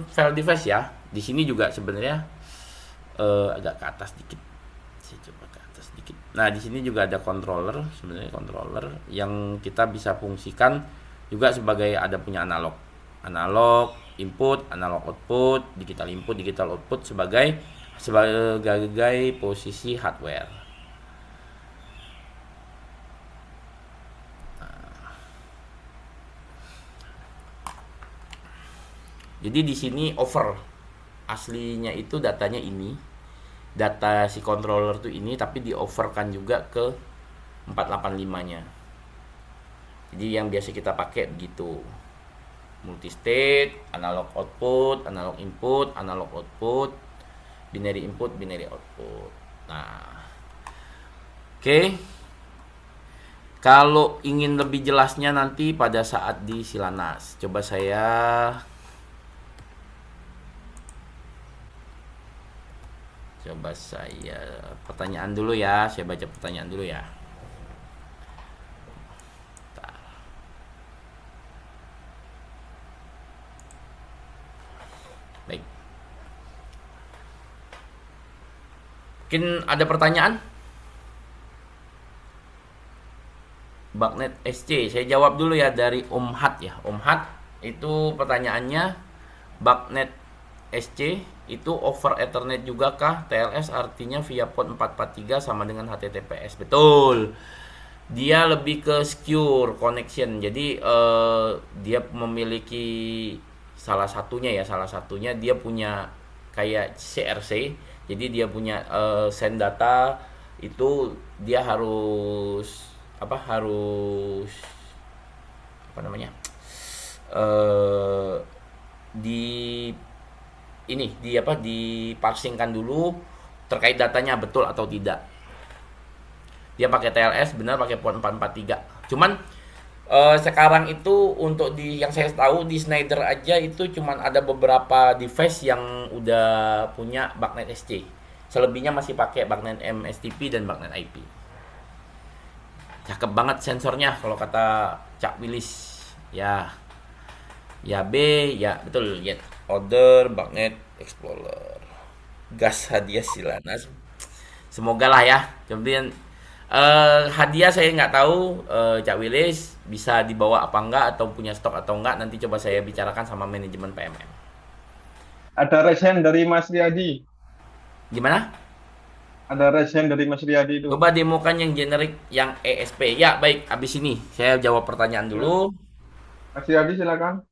file device ya. Di sini juga sebenarnya agak ke atas dikit. Saya coba ke atas dikit. Nah, di sini juga ada controller, sebenarnya controller yang kita bisa fungsikan juga sebagai ada punya analog. Analog input, analog output, digital input, digital output sebagai posisi hardware. Jadi di sini over, aslinya itu datanya ini, data si controller tuh ini, tapi di overkan juga ke 485-nya. Jadi yang biasa kita pakai begitu. Multi-state, analog output, analog input, analog output, binary input, binary output. Nah, oke. Kalau ingin lebih jelasnya nanti pada saat di Silanas, coba saya pertanyaan dulu ya. Saya baca pertanyaan dulu ya. Bentar. Baik. Mungkin ada pertanyaan? Bagnet SC, saya jawab dulu ya dari Om Hat ya. Om Hat itu pertanyaannya, Bagnet SC itu over Ethernet juga kah? TLS artinya via port 443 sama dengan HTTPS. Betul. Dia lebih ke secure connection. Jadi dia memiliki salah satunya dia punya kayak CRC. Jadi dia punya send data itu dia harus apa namanya? Di diparsingkan dulu terkait datanya betul atau tidak. Dia pakai TLS, benar pakai port 443. Cuman sekarang itu untuk yang saya tahu di Schneider aja itu cuman ada beberapa device yang udah punya Bagnet SC. Selebihnya masih pakai Bagnet MSTP dan Bagnet IP. Cakep banget sensornya kalau kata Cak Willis. Ya B, ya betul, Yet Order, Bagnet Explorer, gas hadiah Silanas. Semoga lah ya. Kemudian hadiah saya nggak tahu Cak Willis bisa dibawa apa enggak atau punya stok atau enggak, nanti coba saya bicarakan sama manajemen PMM. Ada resen dari Mas Riyadi. Gimana? Ada resen dari Mas Riyadi itu. Coba demokan yang generik yang ESP. Ya baik, habis ini saya jawab pertanyaan dulu. Mas Riyadi silakan.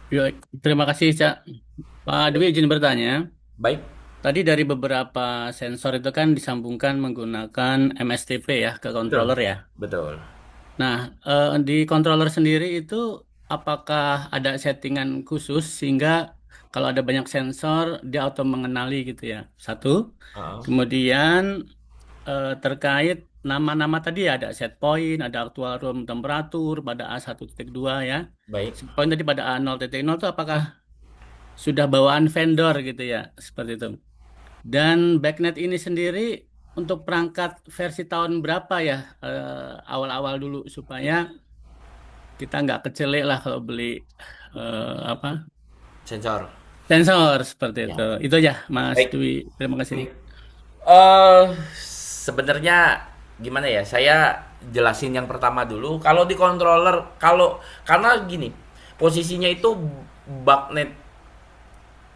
Ya, terima kasih, Cak. Pak Dwi izin bertanya. Baik, Tadi dari beberapa sensor itu kan disambungkan menggunakan MSTP ya ke controller ya. betul. Nah, di controller sendiri itu apakah ada settingan khusus sehingga kalau ada banyak sensor, dia auto mengenali gitu ya. Satu. Heeh. Kemudian terkait nama-nama tadi ya, ada set point, ada actual room temperatur pada A1.2 ya. Baik. Set point tadi pada A0.0 itu apakah sudah bawaan vendor gitu ya, seperti itu. Dan backnet ini sendiri untuk perangkat versi tahun berapa ya, awal-awal dulu supaya kita nggak kecelek lah kalau beli apa Sensor. sensor seperti itu. Ya. Itu aja Mas Baik. Dwi. Terima kasih. Baik. Eh, sebenarnya gimana ya? Saya jelasin yang pertama dulu. Kalau di controller, karena gini, posisinya itu bagnet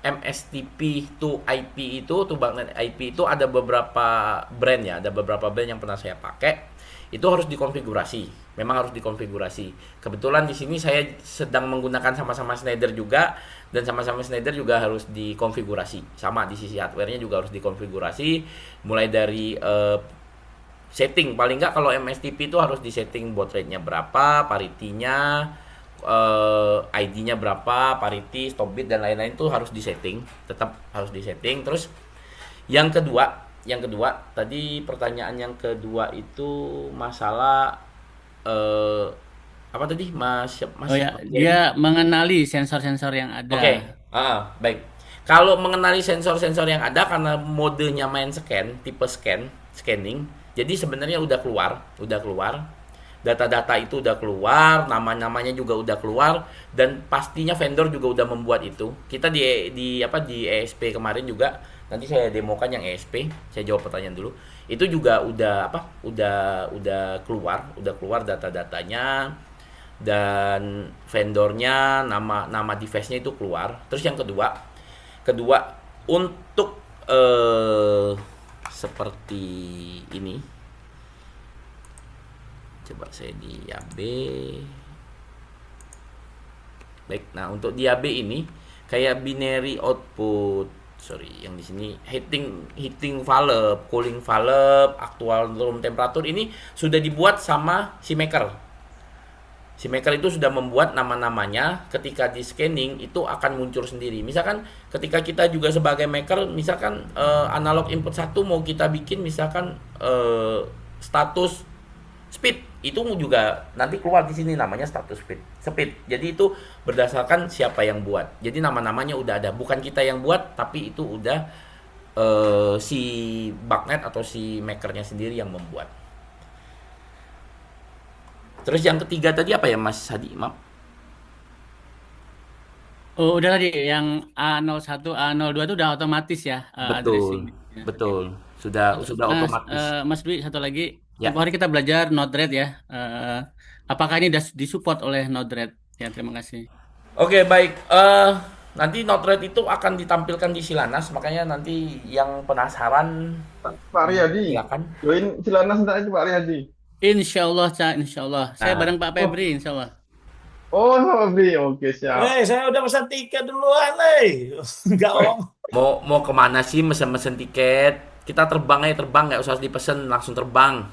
MSTP to IP to bagnet IP itu ada beberapa brand ya, ada beberapa brand yang pernah saya pakai. Itu harus dikonfigurasi. Memang harus dikonfigurasi. Kebetulan di sini saya sedang menggunakan sama-sama Schneider juga, dan sama-sama Schneider juga harus dikonfigurasi. Sama di sisi hardware-nya juga harus dikonfigurasi, mulai dari setting. Paling nggak kalau MSTP itu harus disetting baud rate-nya berapa, parity-nya, ID-nya berapa, parity, stop bit dan lain-lain itu harus disetting, tetap harus disetting. Terus yang kedua tadi pertanyaan yang kedua itu masalah apa tadi Mas Oh ya, Jadi? dia mengenali sensor-sensor yang ada. Oke, baik. Kalau mengenali sensor-sensor yang ada karena modenya main tipe scanning, jadi sebenarnya udah keluar, data-data itu udah keluar, nama-namanya juga udah keluar, dan pastinya vendor juga udah membuat itu. Kita di ESP kemarin juga, nanti saya demokan yang ESP, saya jawab pertanyaan dulu. Itu juga udah keluar data-datanya, dan vendornya, nama device-nya itu keluar. Terus yang kedua untuk seperti ini, coba saya di AB. Baik, nah untuk di AB ini kayak binary output, yang di sini heating valve, cooling valve, actual room temperature ini sudah dibuat sama si maker. Si maker itu sudah membuat nama-namanya, ketika di scanning itu akan muncul sendiri. Misalkan ketika kita juga sebagai maker, misalkan analog input 1 mau kita bikin misalkan status speed, itu juga nanti keluar di sini namanya status speed. Jadi itu berdasarkan siapa yang buat. Jadi nama-namanya udah ada, bukan kita yang buat, tapi itu udah si bagnet atau si makernya sendiri yang membuat. Terus yang ketiga tadi apa ya Mas Hadi? Maaf. Oh, udah tadi yang A01, A02 itu udah otomatis ya addressing. Betul, betul. Sudah otomatis. Mas Dwi, satu lagi. Ya. Tempoh hari kita belajar Node-RED ya. Apakah ini sudah disupport oleh Node-RED? Ya, terima kasih. Oke, baik. Nanti Node-RED itu akan ditampilkan di Silanas, makanya nanti yang penasaran Pak Riyadi, silakan. join Silanas nanti Pak Riyadi. Insya Allah, Cak. Insya Allah. Saya Nah. bareng Pak Febri, Insya Allah. Oh, Febri, oke siap. Saya udah pesan tiket duluan, Enggak Mau kemana sih mesen tiket? Kita terbang nggak usah dipesen, langsung terbang.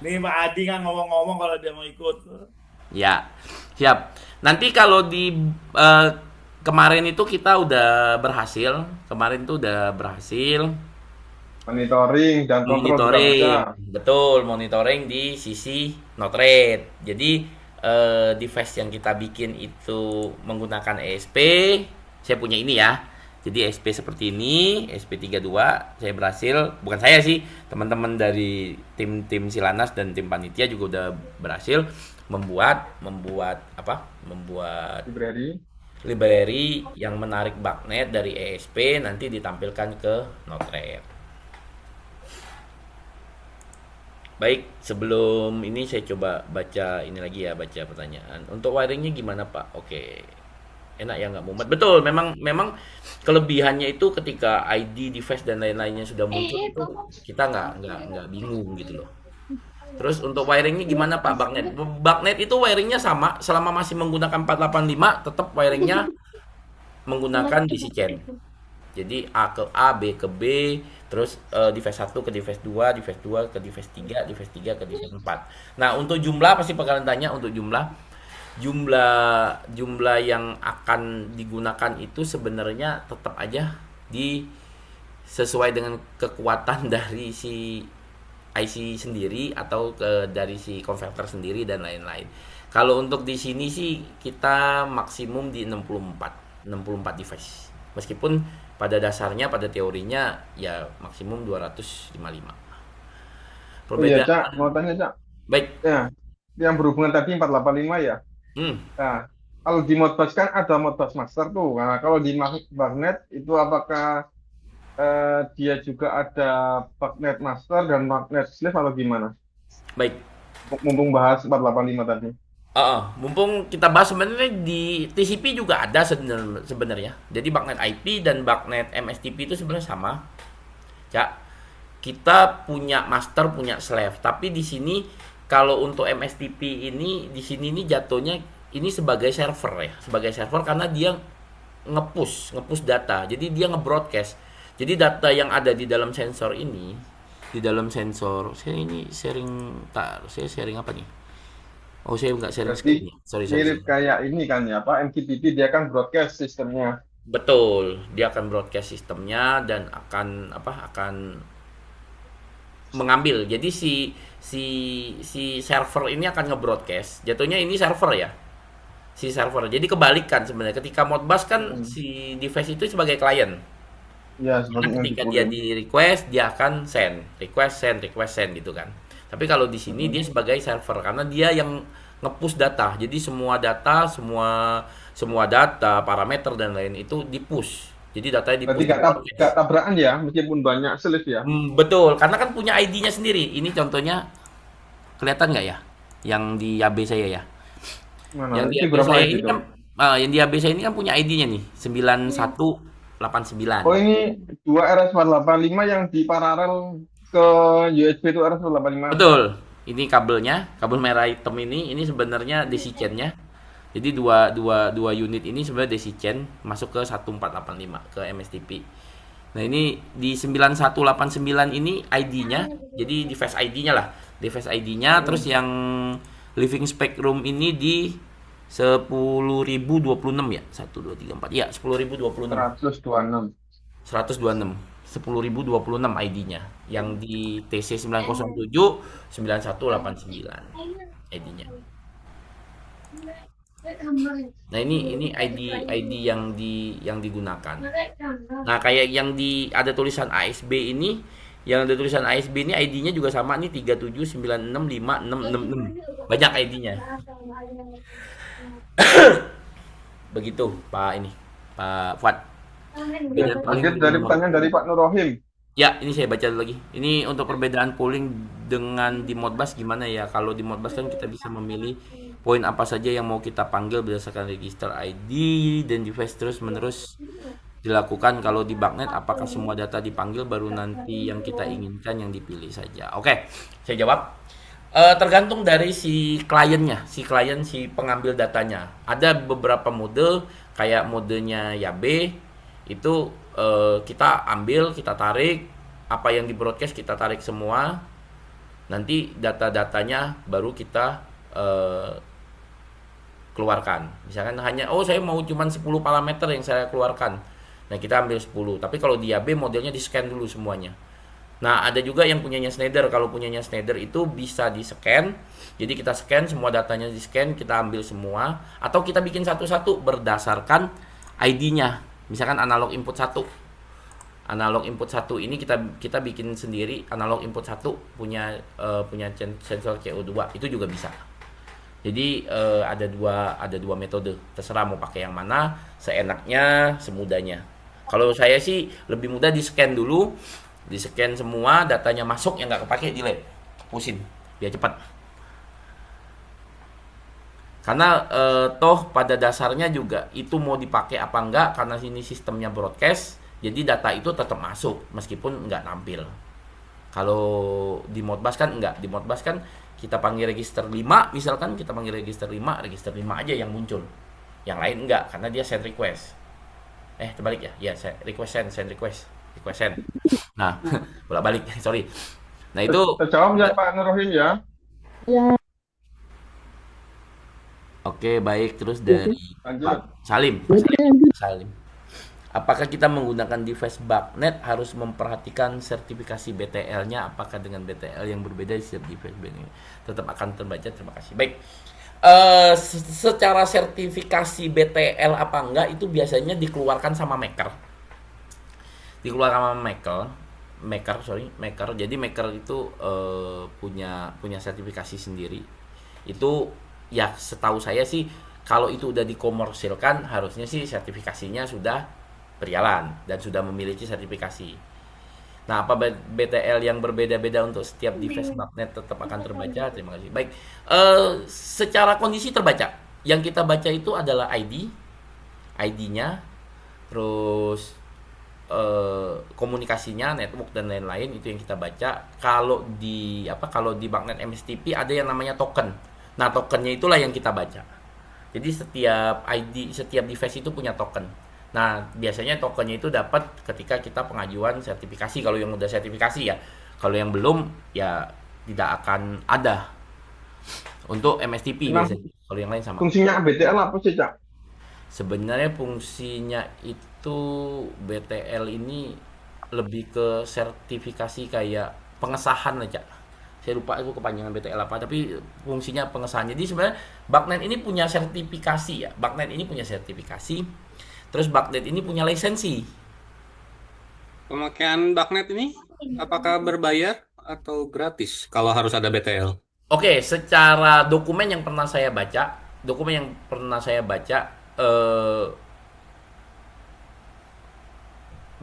Nih Pak Adi kan ngomong-ngomong kalau dia mau ikut. Ya, siap. Nanti kalau di kemarin itu kita udah berhasil. Monitoring dan kontrol juga bisa. Betul, monitoring di sisi Node-RED. Jadi device yang kita bikin itu menggunakan ESP. Saya punya ini ya. Jadi ESP seperti ini, ESP32. Saya berhasil, bukan saya sih, teman-teman dari tim Silanas dan tim panitia juga udah berhasil membuat library yang menarik bagnet dari ESP, nanti ditampilkan ke Node-RED. Baik, sebelum ini saya coba baca pertanyaan. Untuk wiringnya gimana Pak? Oke, enak ya, nggak mumet. Betul, memang kelebihannya itu ketika ID, device dan lain-lainnya sudah muncul itu kita nggak bingung gitu loh. Terus untuk wiringnya gimana Pak? Bagnet itu wiringnya sama, selama masih menggunakan 485 tetap wiringnya menggunakan DC chain. Jadi A ke A, B ke B, terus device 1 ke device 2, device 2 ke device 3, device 3 ke device 4. Nah, untuk jumlah pasti bakalan tanya untuk jumlah. jumlah jumlah yang akan digunakan itu sebenarnya tetap aja sesuai dengan kekuatan dari si IC sendiri atau dari si konverter sendiri dan lain-lain. Kalau untuk di sini sih kita maksimum di 64 device. Meskipun pada dasarnya pada teorinya ya maksimum 255. Oh iya, Cak, Perbedaan mau tanya, Cak. baik. Ya, yang berhubungan tadi 485 ya. Hmm, Nah, kalau di Modbus kan ada Modbus Master tuh. Nah, kalau di Magnet itu apakah dia juga ada Magnet Master dan Magnet Slave atau gimana? baik. Mumpung bahas 485 tadi. Mumpung kita bahas sebenarnya di TCP juga ada sebenarnya. Jadi bagnet IP dan bagnet MSTP itu sebenarnya sama. Ya, kita punya master, punya slave. Tapi di sini kalau untuk MSTP ini di sini ini jatuhnya ini sebagai server ya, sebagai server karena dia ngepush data. Jadi dia ngebroadcast. Jadi data yang ada di dalam sensor ini, di dalam sensor, saya ini saya sharing apa nih? Oh, saya nggak sharing Berarti screen ya. Sorry. mirip kayak ini kan ya, Pak, MQTT dia kan broadcast sistemnya. Betul, dia akan broadcast sistemnya dan akan mengambil. Jadi si server ini akan nge-broadcast. Jatuhnya ini server ya. Si server. Jadi kebalikan sebenarnya. Ketika Modbus kan si device itu sebagai klien. Ya, Karena seperti yang ketika di dia coding. di request, dia akan request send gitu kan. Tapi kalau di sini dia sebagai server karena dia yang nge-push data. Jadi semua data, parameter dan lain itu di-push. Jadi datanya Berarti di-push di gak broadcast. tabrakan ya, meskipun banyak slave ya. Betul, karena kan punya ID-nya sendiri. Ini contohnya kelihatan nggak ya? Yang di AB saya ya. Mana? Yang di Itu AB berapa saya ID ini tuh? kan yang di AB saya ini kan punya ID-nya nih, 9189. Oh, ini dua RS485 yang di paralel ke USB itu RS485. Betul. Ini kabelnya, kabel merah hitam ini sebenarnya DC chain-nya. Jadi dua unit ini sebenarnya DC chain masuk ke 1485 ke MSTP. Nah, ini di 9189 ini ID-nya. Jadi device ID-nya lah. Device ID-nya terus yang living spectrum ini di 10.026 ya. 1 2 3 4. Ya, 10.026. 126. 126 10.026 ID-nya yang di TC 907 9189 ID-nya. Nah, ini ID yang digunakan. Nah, kayak yang ada tulisan ASB ini, yang ada tulisan ASB ini ID-nya juga sama nih 3796566. Banyak ID-nya. Begitu, Pak Fuad. Ya, lanjut dari pertanyaan dari Pak Nurrohim. Ya, ini saya baca dulu lagi. Ini untuk perbedaan polling dengan di Modbus gimana ya? Kalau di Modbus kan kita bisa memilih poin apa saja yang mau kita panggil berdasarkan register ID dan device terus menerus dilakukan. Kalau di Bagnet apakah semua data dipanggil baru nanti yang kita inginkan yang dipilih saja. Oke, saya jawab. Tergantung dari si kliennya, si pengambil datanya. Ada beberapa mode kayak modenya YAB itu kita ambil, kita tarik apa yang di broadcast kita tarik semua. Nanti data-datanya baru kita keluarkan. Misalkan saya mau cuman 10 parameter yang saya keluarkan. Nah, kita ambil 10. Tapi kalau di YAB modelnya di-scan dulu semuanya. Nah, ada juga yang punyanya Schneider. Kalau punyanya Schneider itu bisa di-scan. Jadi kita scan semua datanya, di-scan, kita ambil semua atau kita bikin satu-satu berdasarkan ID-nya. Misalkan analog input 1. Analog input 1 ini kita bikin sendiri. Analog input 1 punya sensor CO2 itu juga bisa. Jadi ada dua metode. Terserah mau pakai yang mana, seenaknya, semudahnya. Kalau saya sih lebih mudah di-scan dulu. Di-scan semua, datanya masuk yang nggak kepake delete. Pusin biar cepat. Karena toh pada dasarnya juga itu mau dipakai apa enggak karena sini sistemnya broadcast, jadi data itu tetap masuk meskipun enggak nampil. Kalau di Modbus kan enggak, di Modbus kan kita panggil register 5, misalkan kita panggil register 5 aja yang muncul. Yang lain enggak karena dia send request. Terbalik ya. Ya, request send request send. Nah, bolak-balik, sorry. Nah, itu Terjawab ya Pak Nurrohim ya. Oke, baik. Terus dari Lanjut. Pak Salim. Salim. Apakah kita menggunakan device BACnet harus memperhatikan sertifikasi BTL-nya? Apakah dengan BTL yang berbeda di setiap device BTL tetap akan terbaca? Terima kasih. Baik. Secara sertifikasi BTL apa enggak itu biasanya dikeluarkan sama maker. Dikeluarkan sama maker. Jadi maker itu punya sertifikasi sendiri. Itu ya setahu saya sih kalau itu udah dikomersilkan harusnya sih sertifikasinya sudah berjalan dan sudah memiliki sertifikasi. Nah, apa BTL yang berbeda-beda untuk setiap device magnet tetap akan terbaca? Terima kasih. Baik, secara kondisi terbaca. Yang kita baca itu adalah ID-nya, terus komunikasinya, network dan lain-lain itu yang kita baca. Kalau di magnet MSTP ada yang namanya token. Nah, tokennya itulah yang kita baca. Jadi setiap device itu punya token. Nah, biasanya tokennya itu dapat ketika kita pengajuan sertifikasi. Kalau yang udah sertifikasi ya. Kalau yang belum ya tidak akan ada. Untuk MSTP Nah, biasanya. Kalau yang lain sama. fungsinya BTL apa sih, Cak? Sebenarnya fungsinya itu BTL ini lebih ke sertifikasi kayak pengesahan aja. Saya lupa itu kepanjangan BTL apa, tapi fungsinya pengesahan. Jadi sebenarnya BACnet ini punya sertifikasi ya. BACnet ini punya sertifikasi. Terus BACnet ini punya lisensi. Pemakaian BACnet ini apakah berbayar atau gratis kalau harus ada BTL? Oke, secara dokumen yang pernah saya baca,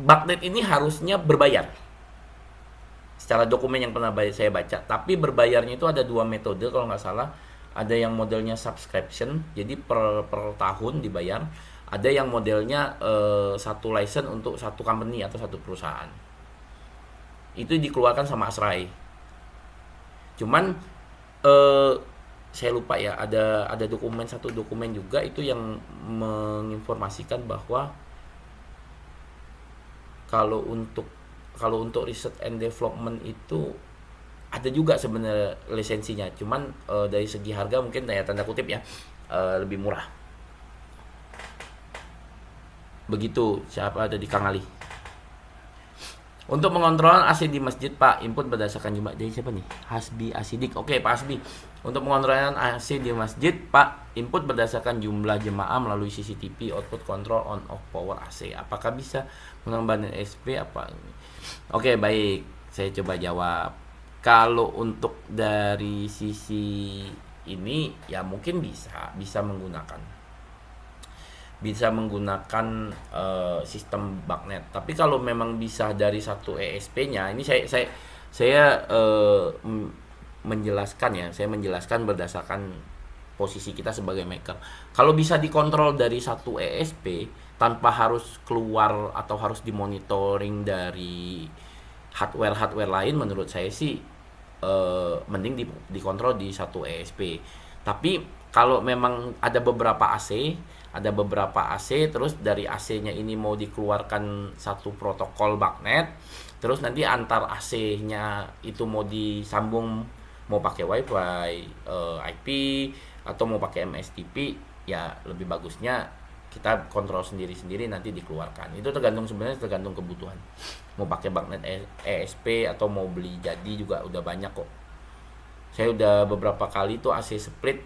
BACnet ini harusnya berbayar. Secara dokumen yang pernah saya baca, tapi berbayarnya itu ada dua metode kalau nggak salah. Ada yang modelnya subscription, jadi per tahun dibayar. Ada yang modelnya satu license untuk satu company atau satu perusahaan. Itu dikeluarkan sama Asrai. Cuman saya lupa ya, ada satu dokumen juga itu yang menginformasikan bahwa kalau untuk research and development itu ada juga sebenarnya lisensinya, cuman dari segi harga mungkin tanda kutip ya lebih murah. Begitu. Siapa ada di Kang Ali? Untuk mengontrol AC di masjid, Pak, input berdasarkan jumlah. Dari siapa nih? Hasbi Asidik. Oke, Pak Hasbi. Untuk mengontrol AC di masjid, Pak, input berdasarkan jumlah jemaah melalui CCTV, output control on off power AC. Apakah bisa mengembangkan SP apa ini? Oke, baik. Saya coba jawab. Kalau untuk dari sisi ini ya mungkin bisa menggunakan sistem BACnet. Tapi kalau memang bisa dari satu ESP-nya, ini saya menjelaskan ya. Saya menjelaskan berdasarkan posisi kita sebagai maker. Kalau bisa dikontrol dari satu ESP tanpa harus keluar atau harus dimonitoring dari hardware lain, menurut saya sih mending dikontrol di satu ESP. Tapi kalau memang ada beberapa AC, terus dari AC-nya ini mau dikeluarkan satu protokol BACnet, terus nanti antar AC-nya itu mau disambung, mau pakai WiFi, IP, atau mau pakai MSTP, ya lebih bagusnya kita kontrol sendiri-sendiri nanti dikeluarkan. Itu sebenarnya tergantung kebutuhan. Mau pakai BACnet ESP atau mau beli jadi juga udah banyak kok. Saya udah beberapa kali tuh AC split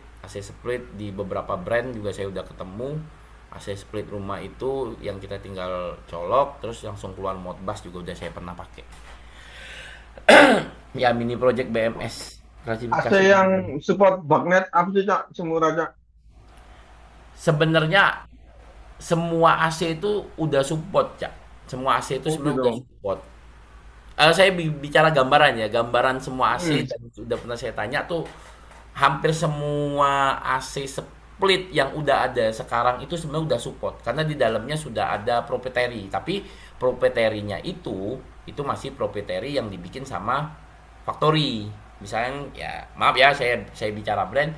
di beberapa brand juga saya udah ketemu. AC split rumah itu yang kita tinggal colok terus langsung keluar Modbus juga udah saya pernah pakai. Ya, mini project BMS AC yang support BACnet apa sih, Cak? Semurah, Cak? Sebenarnya semua AC itu udah support, Cak. Semua AC itu sebenarnya udah support. Saya bicara gambaran semua AC dan udah pernah saya tanya tuh hampir semua AC split yang udah ada sekarang itu sebenarnya udah support karena di dalamnya sudah ada proprietary. Tapi proprietary-nya itu masih proprietary yang dibikin sama factory. Misalnya ya maaf ya saya bicara brand,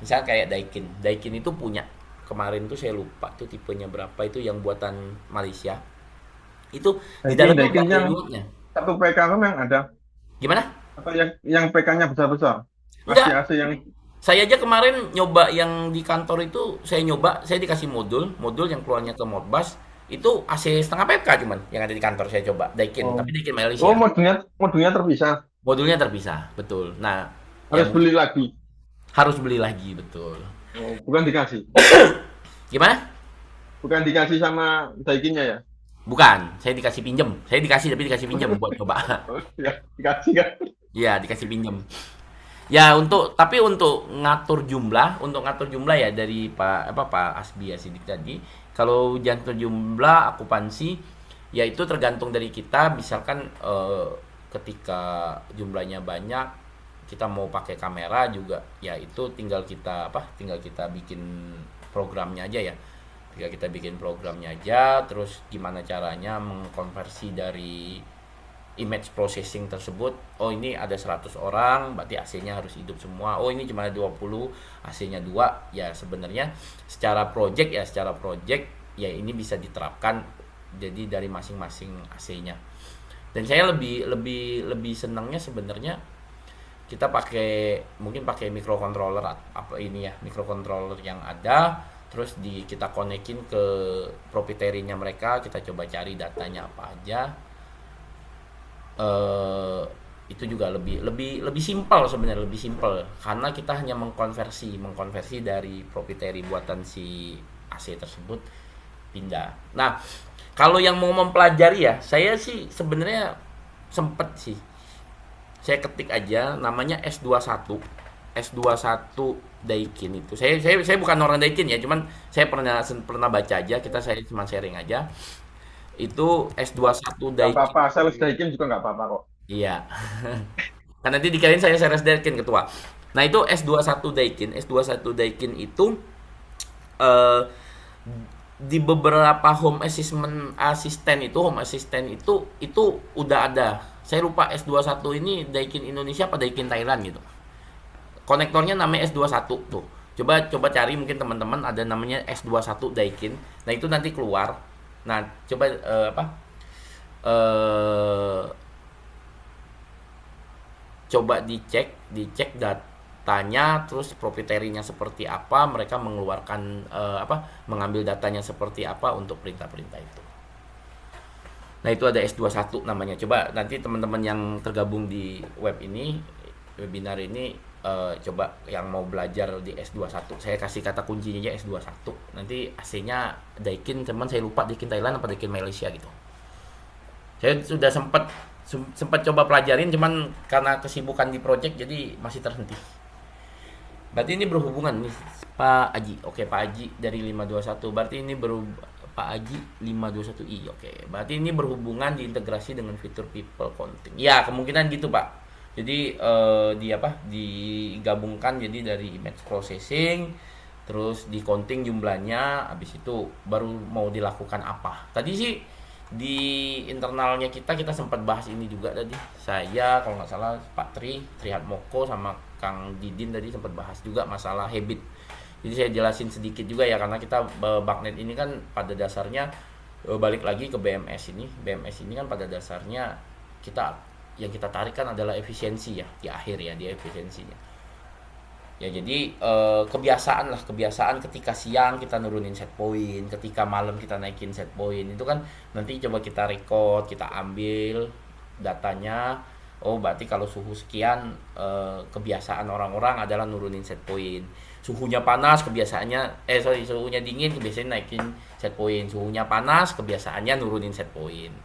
misalnya kayak Daikin itu punya, kemarin tuh saya lupa tuh tipenya berapa, itu yang buatan Malaysia. Itu di dalamnya Daikin unitnya. Satu PK memang ada. Gimana? Atau yang PK-nya besar-besar? Enggak. AC yang Saya aja kemarin nyoba yang di kantor itu, saya dikasih modul yang keluarnya ke Modbus itu AC setengah PK cuman yang ada di kantor saya coba Daikin, Oh, tapi Daikin oh Malaysia. modulnya terpisah. Modulnya terpisah, betul. Nah, ya Harus beli lagi. harus beli lagi, betul. Oh, bukan dikasih. Gimana? Bukan dikasih sama Daikinnya ya? Bukan, saya dikasih pinjem. Saya dikasih tapi dikasih pinjem buat coba. Oh, ya, dikasih kan? Iya, dikasih pinjem. Ya untuk ngatur jumlah ya dari Pak Asbi ya Sidik tadi. Kalau jantung jumlah akupansi ya itu tergantung dari kita. Misalkan ketika jumlahnya banyak kita mau pakai kamera juga ya itu tinggal kita bikin programnya aja ya. Tinggal kita bikin programnya aja terus gimana caranya mengkonversi dari image processing tersebut. Oh, ini ada 100 orang, berarti AC-nya harus hidup semua. Oh, ini cuma ada 20, AC-nya 2. Ya, sebenarnya secara project ya ini bisa diterapkan jadi dari masing-masing AC-nya. Dan saya lebih senangnya sebenarnya kita mungkin pakai microcontroller microcontroller yang ada terus kita konekin ke proprietary-nya mereka, kita coba cari datanya apa aja. Itu juga lebih simpel sebenarnya, lebih simpel karena kita hanya mengkonversi dari proprietary buatan si AC tersebut pindah. Nah, kalau yang mau mempelajari ya, saya sih sebenarnya sempet sih. Saya ketik aja namanya S21 Daikin itu. Saya bukan orang Daikin ya, cuman saya pernah baca aja, saya cuma sharing aja. Itu S21 Nggak Daikin. apa-apa, sales Daikin juga nggak apa-apa kok. Iya. Kan nanti dikirain saya Seres Daikin ketua. Nah, itu S21 Daikin. S21 Daikin itu eh, di beberapa home assistant itu udah ada. Saya lupa S21 ini Daikin Indonesia apa Daikin Thailand gitu. Konektornya namanya S21 tuh. Coba cari mungkin teman-teman ada namanya S21 Daikin. Nah, itu nanti keluar. Nah, coba coba dicek datanya, terus proprietary-nya seperti apa, mereka mengeluarkan mengambil datanya seperti apa untuk perintah-perintah itu. Nah, itu ada S21 namanya. Coba nanti teman-teman yang tergabung di webinar ini coba yang mau belajar di S21. Saya kasih kata kuncinya aja S21. Nanti AC-nya Daikin, teman saya lupa Daikin Thailand apa Daikin Malaysia gitu. Saya sudah sempat coba pelajarin cuman karena kesibukan di project jadi masih terhenti. Berarti ini berhubungan nih Pak Aji. Oke, Pak Aji dari 521. Berarti ini Pak Aji 521i. Oke. Berarti ini berhubungan diintegrasi dengan fitur people counting. Ya, kemungkinan gitu, Pak. Jadi digabungkan jadi dari image processing terus di counting jumlahnya, habis itu baru mau dilakukan apa. Tadi sih di internalnya kita sempat bahas ini juga tadi. Saya kalau nggak salah Pak Trihatmoko sama Kang Didin tadi sempat bahas juga masalah habit. Jadi saya jelasin sedikit juga ya, karena kita Bagnet ini kan pada dasarnya balik lagi ke BMS ini. BMS ini kan pada dasarnya yang kita tarik kan adalah efisiensi ya di akhir ya, dia efisiensinya. Ya jadi kebiasaan ketika siang kita nurunin set point, ketika malam kita naikin set point, itu kan nanti coba kita record, kita ambil datanya. Oh, berarti kalau suhu sekian kebiasaan orang-orang adalah nurunin set point. Suhunya panas kebiasaannya suhunya dingin kebiasaan naikin set point. Suhunya panas kebiasaannya nurunin set point.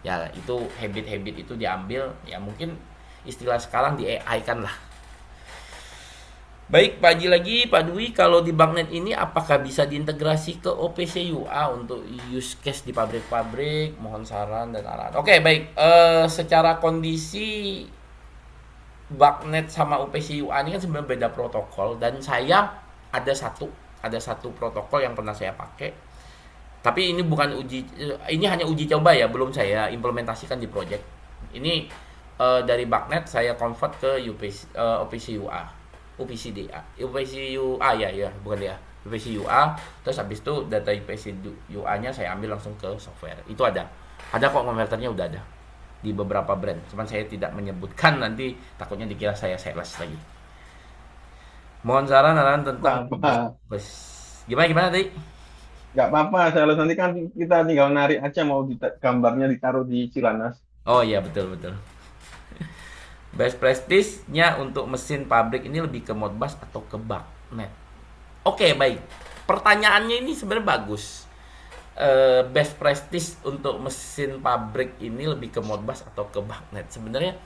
Ya itu habit itu diambil ya, mungkin istilah sekarang di AI kan lah. Baik, Pak Haji lagi, Pak Dwi, kalau di Bagnet ini apakah bisa diintegrasi ke OPC UA untuk use case di pabrik-pabrik? Mohon saran dan arahan. Oke, baik. Secara kondisi Bagnet sama OPC UA ini kan sebenarnya beda protokol, dan saya ada satu protokol yang pernah saya pakai. Tapi ini ini hanya uji coba ya, belum saya implementasikan di project. Ini dari Bagnet saya convert ke OPC UA. UPC UA ya, bukan dia. UPC UA, terus habis itu data UPC UA-nya saya ambil langsung ke software. Itu ada kok konverternya, udah ada di beberapa brand. Cuman saya tidak menyebutkan, nanti takutnya dikira saya sales lagi. Mohon saran arahan tentang Apa? bus. Gimana gimana tadi? Nggak apa-apa, Sales. Nanti kan kita tinggal narik aja mau gambarnya ditaruh di Cilanas. Oh iya betul betul. Best practice-nya untuk mesin pabrik ini lebih ke Modbus atau ke Bagnet? Oke, baik. Pertanyaannya ini sebenarnya bagus. Best practice untuk mesin pabrik ini lebih ke Modbus atau ke Bagnet? Sebenarnya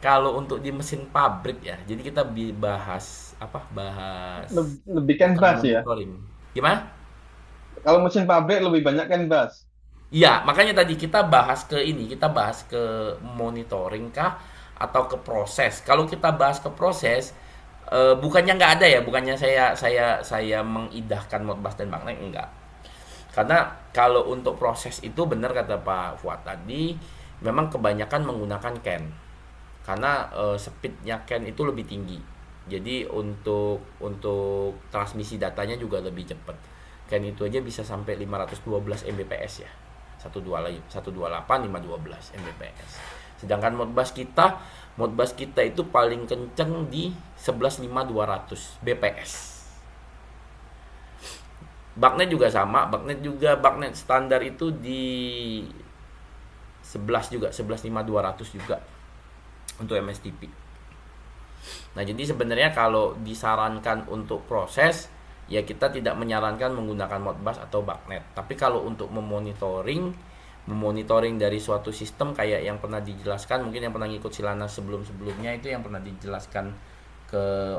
kalau untuk di mesin pabrik ya, jadi kita bahas apa? Bahas Lebih kan bus ya. monitoring. Gimana? Kalau mesin pabrik lebih banyak kan bus. Iya, makanya tadi kita bahas ke ini, kita bahas ke monitoring kah atau ke proses. Kalau kita bahas ke proses, bukannya nggak ada ya, bukannya saya mengidahkan Modbus dan Bagnet enggak. Karena kalau untuk proses itu benar kata Pak Fuad tadi, memang kebanyakan menggunakan CAN. Karena speednya CAN itu lebih tinggi. Jadi untuk transmisi datanya juga lebih cepat. CAN itu aja bisa sampai 512 Mbps ya. 128 512 Mbps. Sedangkan Modbus kita itu paling kenceng di 11.5200 Bps. Bagnet juga sama, Bagnet standar itu di 11 juga, 11.5200 juga untuk MSTP. Nah, jadi sebenarnya kalau disarankan untuk proses, ya kita tidak menyarankan menggunakan Modbus atau Bagnet. Tapi kalau untuk memonitoring dari suatu sistem kayak yang pernah dijelaskan, mungkin yang pernah ngikut Silanas sebelumnya itu yang pernah dijelaskan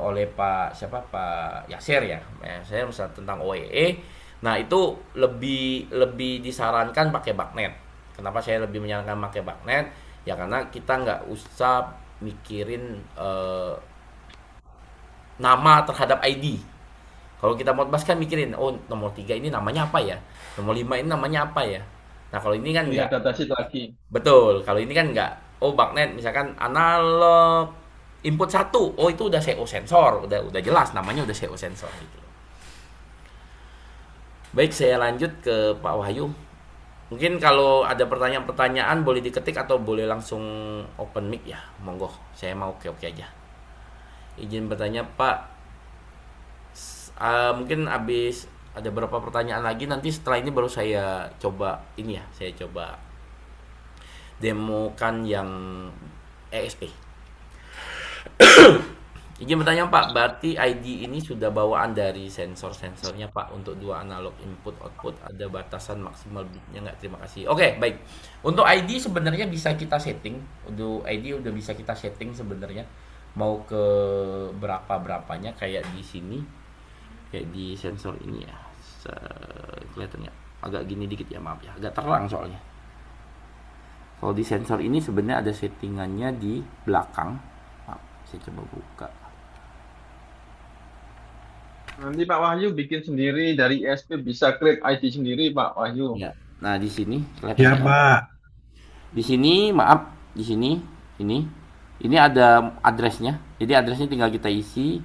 oleh Pak Yasir ya. Saya misalnya tentang OEE. Nah, itu lebih disarankan pakai Bagnet. Kenapa saya lebih menyarankan pakai Bagnet? Ya karena kita nggak usah mikirin nama terhadap ID. Kalau kita Modbus kan mikirin, oh nomor 3 ini namanya apa ya? Nomor 5 ini namanya apa ya? Nah, kalau ini kan Lihat enggak. datasheet lagi. Betul, kalau ini kan enggak. Oh, Bagnet misalkan analog input 1. Oh, itu udah CO sensor, udah jelas namanya udah CO sensor gitu. Baik, saya lanjut ke Pak Wahyu. Mungkin kalau ada pertanyaan-pertanyaan boleh diketik atau boleh langsung open mic ya. Monggo, saya mau oke-oke aja. Izin bertanya Pak. Mungkin habis ada beberapa pertanyaan lagi, nanti setelah ini baru saya coba demokan yang ESP. Izin bertanya Pak, berarti ID ini sudah bawaan dari sensor-sensornya Pak untuk dua analog input output, ada batasan maksimal bitnya nggak? Terima kasih. Oke, baik. Untuk ID sebenarnya bisa kita setting. Untuk ID udah bisa kita setting sebenarnya. Mau ke berapanya kayak di sini. Kayak di sensor ini ya. Kelihatannya agak gini dikit ya, maaf ya. Agak terang soalnya. Kalau di sensor ini sebenarnya ada settingannya di belakang. Maaf, saya coba buka. Nanti Pak Wahyu bikin sendiri dari ESP, bisa create ID sendiri Pak Wahyu. Ya. Nah, di sini Ya, kelihatannya. Pak. Di sini, maaf, di sini ini ada addressnya. Jadi addressnya tinggal kita isi.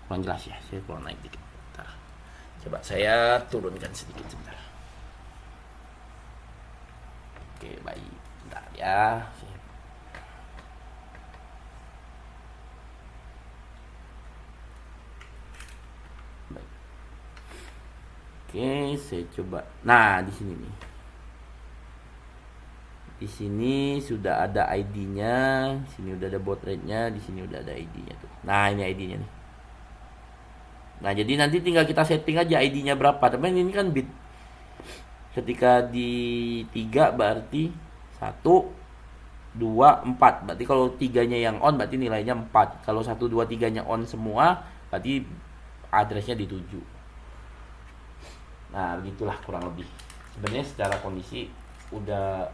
Kurang jelas ya, saya kurang naik dikit. Bentar. Coba saya turunkan sedikit sebentar. Oke, baik. Bentar ya. Baik. Oke, saya coba. Nah, di sini nih. Di sini sudah ada ID-nya, di sini udah ada baud rate-nya, di sini udah ada ID-nya tuh. Nah, ini ID-nya nih. Nah, jadi nanti tinggal kita setting aja ID-nya berapa. Tapi ini kan bit. Ketika di 3 berarti 1 2 4. Berarti kalau 3-nya yang on berarti nilainya 4. Kalau 1 2 3-nya on semua, berarti address-nya di 7. Nah, begitulah kurang lebih. Sebenarnya secara kondisi sudah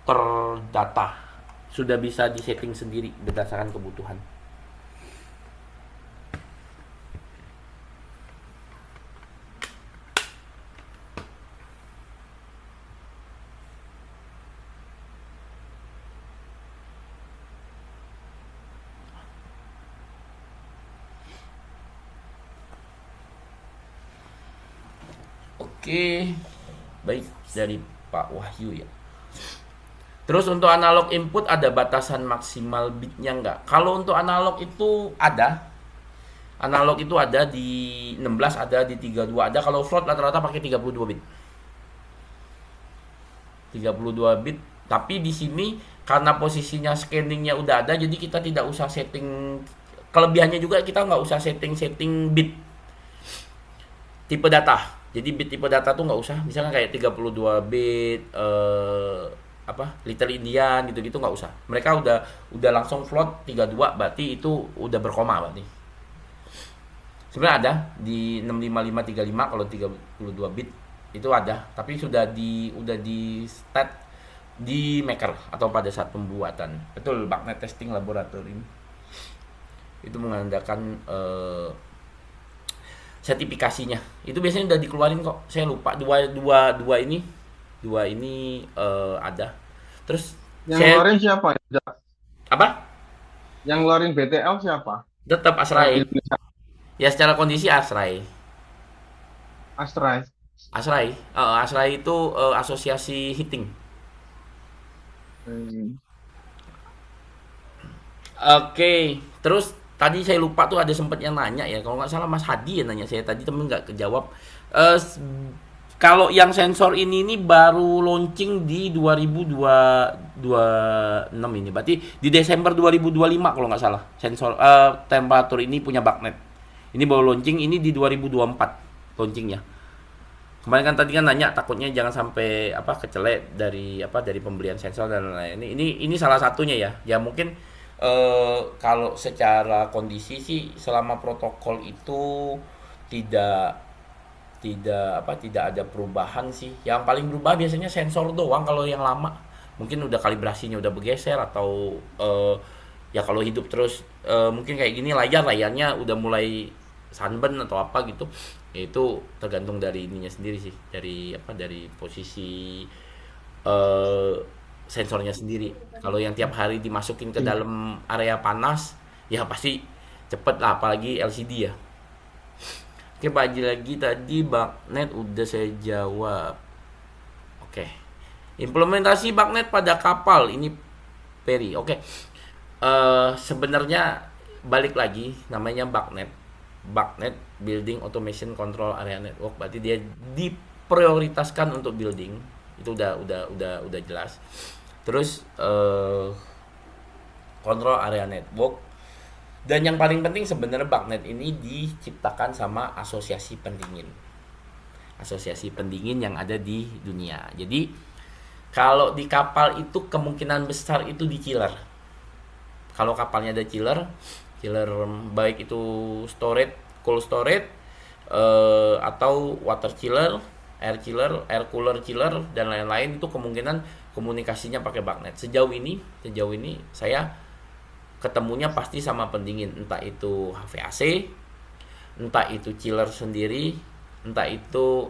terdata, sudah bisa disetting sendiri berdasarkan kebutuhan. Oke, baik, dari Pak Wahyu ya. Terus untuk analog input ada batasan maksimal bitnya nggak? Kalau untuk analog itu ada. Analog itu ada di 16, ada di 32, ada. Kalau float rata-rata pakai 32 bit. 32 bit. Tapi di sini karena posisinya scanningnya udah ada, jadi kita tidak usah setting. Kelebihannya juga kita nggak usah setting bit tipe data. Jadi bit tipe data tuh nggak usah. Misalnya kayak 32 bit, Little Indian gitu-gitu nggak usah. Mereka udah langsung float 32, berarti itu udah berkoma berarti. Sebenarnya ada di 65535 kalau 32 bit itu ada, tapi udah di stat di maker atau pada saat pembuatan. Betul, Bagnet Testing Laboratorium. Itu mengandalkan sertifikasinya. Itu biasanya udah dikeluarin kok. Saya lupa dua ini ada. Terus Yang ngeluarin siapa? apa? Yang ngeluarin BTL siapa? Tetap Asrai. Ya secara kondisi Asrai. Astray. Asrai itu asosiasi heating. Oke, terus tadi saya lupa tuh ada sempat yang nanya ya, kalau nggak salah Mas Hadi yang nanya saya tadi, temen nggak kejawab. Kalau yang sensor ini baru launching di 2026 ini, berarti di Desember 2025 kalau nggak salah. Sensor temperatur ini punya Bagnet. Ini baru launching, ini di 2024 launchingnya. Kemarin kan tadi kan nanya takutnya jangan sampai kecelek dari pembelian sensor dan lain-lain. Ini salah satunya ya. Ya mungkin kalau secara kondisi sih selama protokol itu tidak ada perubahan sih. Yang paling berubah biasanya sensor doang kalau yang lama. Mungkin udah kalibrasinya udah bergeser atau ya kalau hidup terus mungkin kayak gini layarnya udah mulai sunburn atau apa gitu. Ya itu tergantung dari ininya sendiri sih, dari posisi sensornya sendiri. Kalau yang tiap hari dimasukin ke dalam area panas, ya pasti cepet lah, apalagi LCD ya. Oke, Pak Haji lagi tadi Bagnet udah saya jawab. Oke. Implementasi Bagnet pada kapal ini Peri. Oke. Sebenarnya balik lagi namanya Bagnet Building Automation Control Area Network, berarti dia diprioritaskan untuk building. Itu udah jelas. Terus Control Area Network. Dan yang paling penting sebenarnya Bagnet ini diciptakan sama asosiasi pendingin. Asosiasi pendingin yang ada di dunia. Jadi kalau di kapal itu kemungkinan besar itu di chiller. Kalau kapalnya ada chiller baik itu cold storage atau water chiller, air cooler chiller dan lain-lain, itu kemungkinan komunikasinya pakai Bagnet. Sejauh ini saya ketemunya pasti sama pendingin, entah itu HVAC, entah itu chiller sendiri, entah itu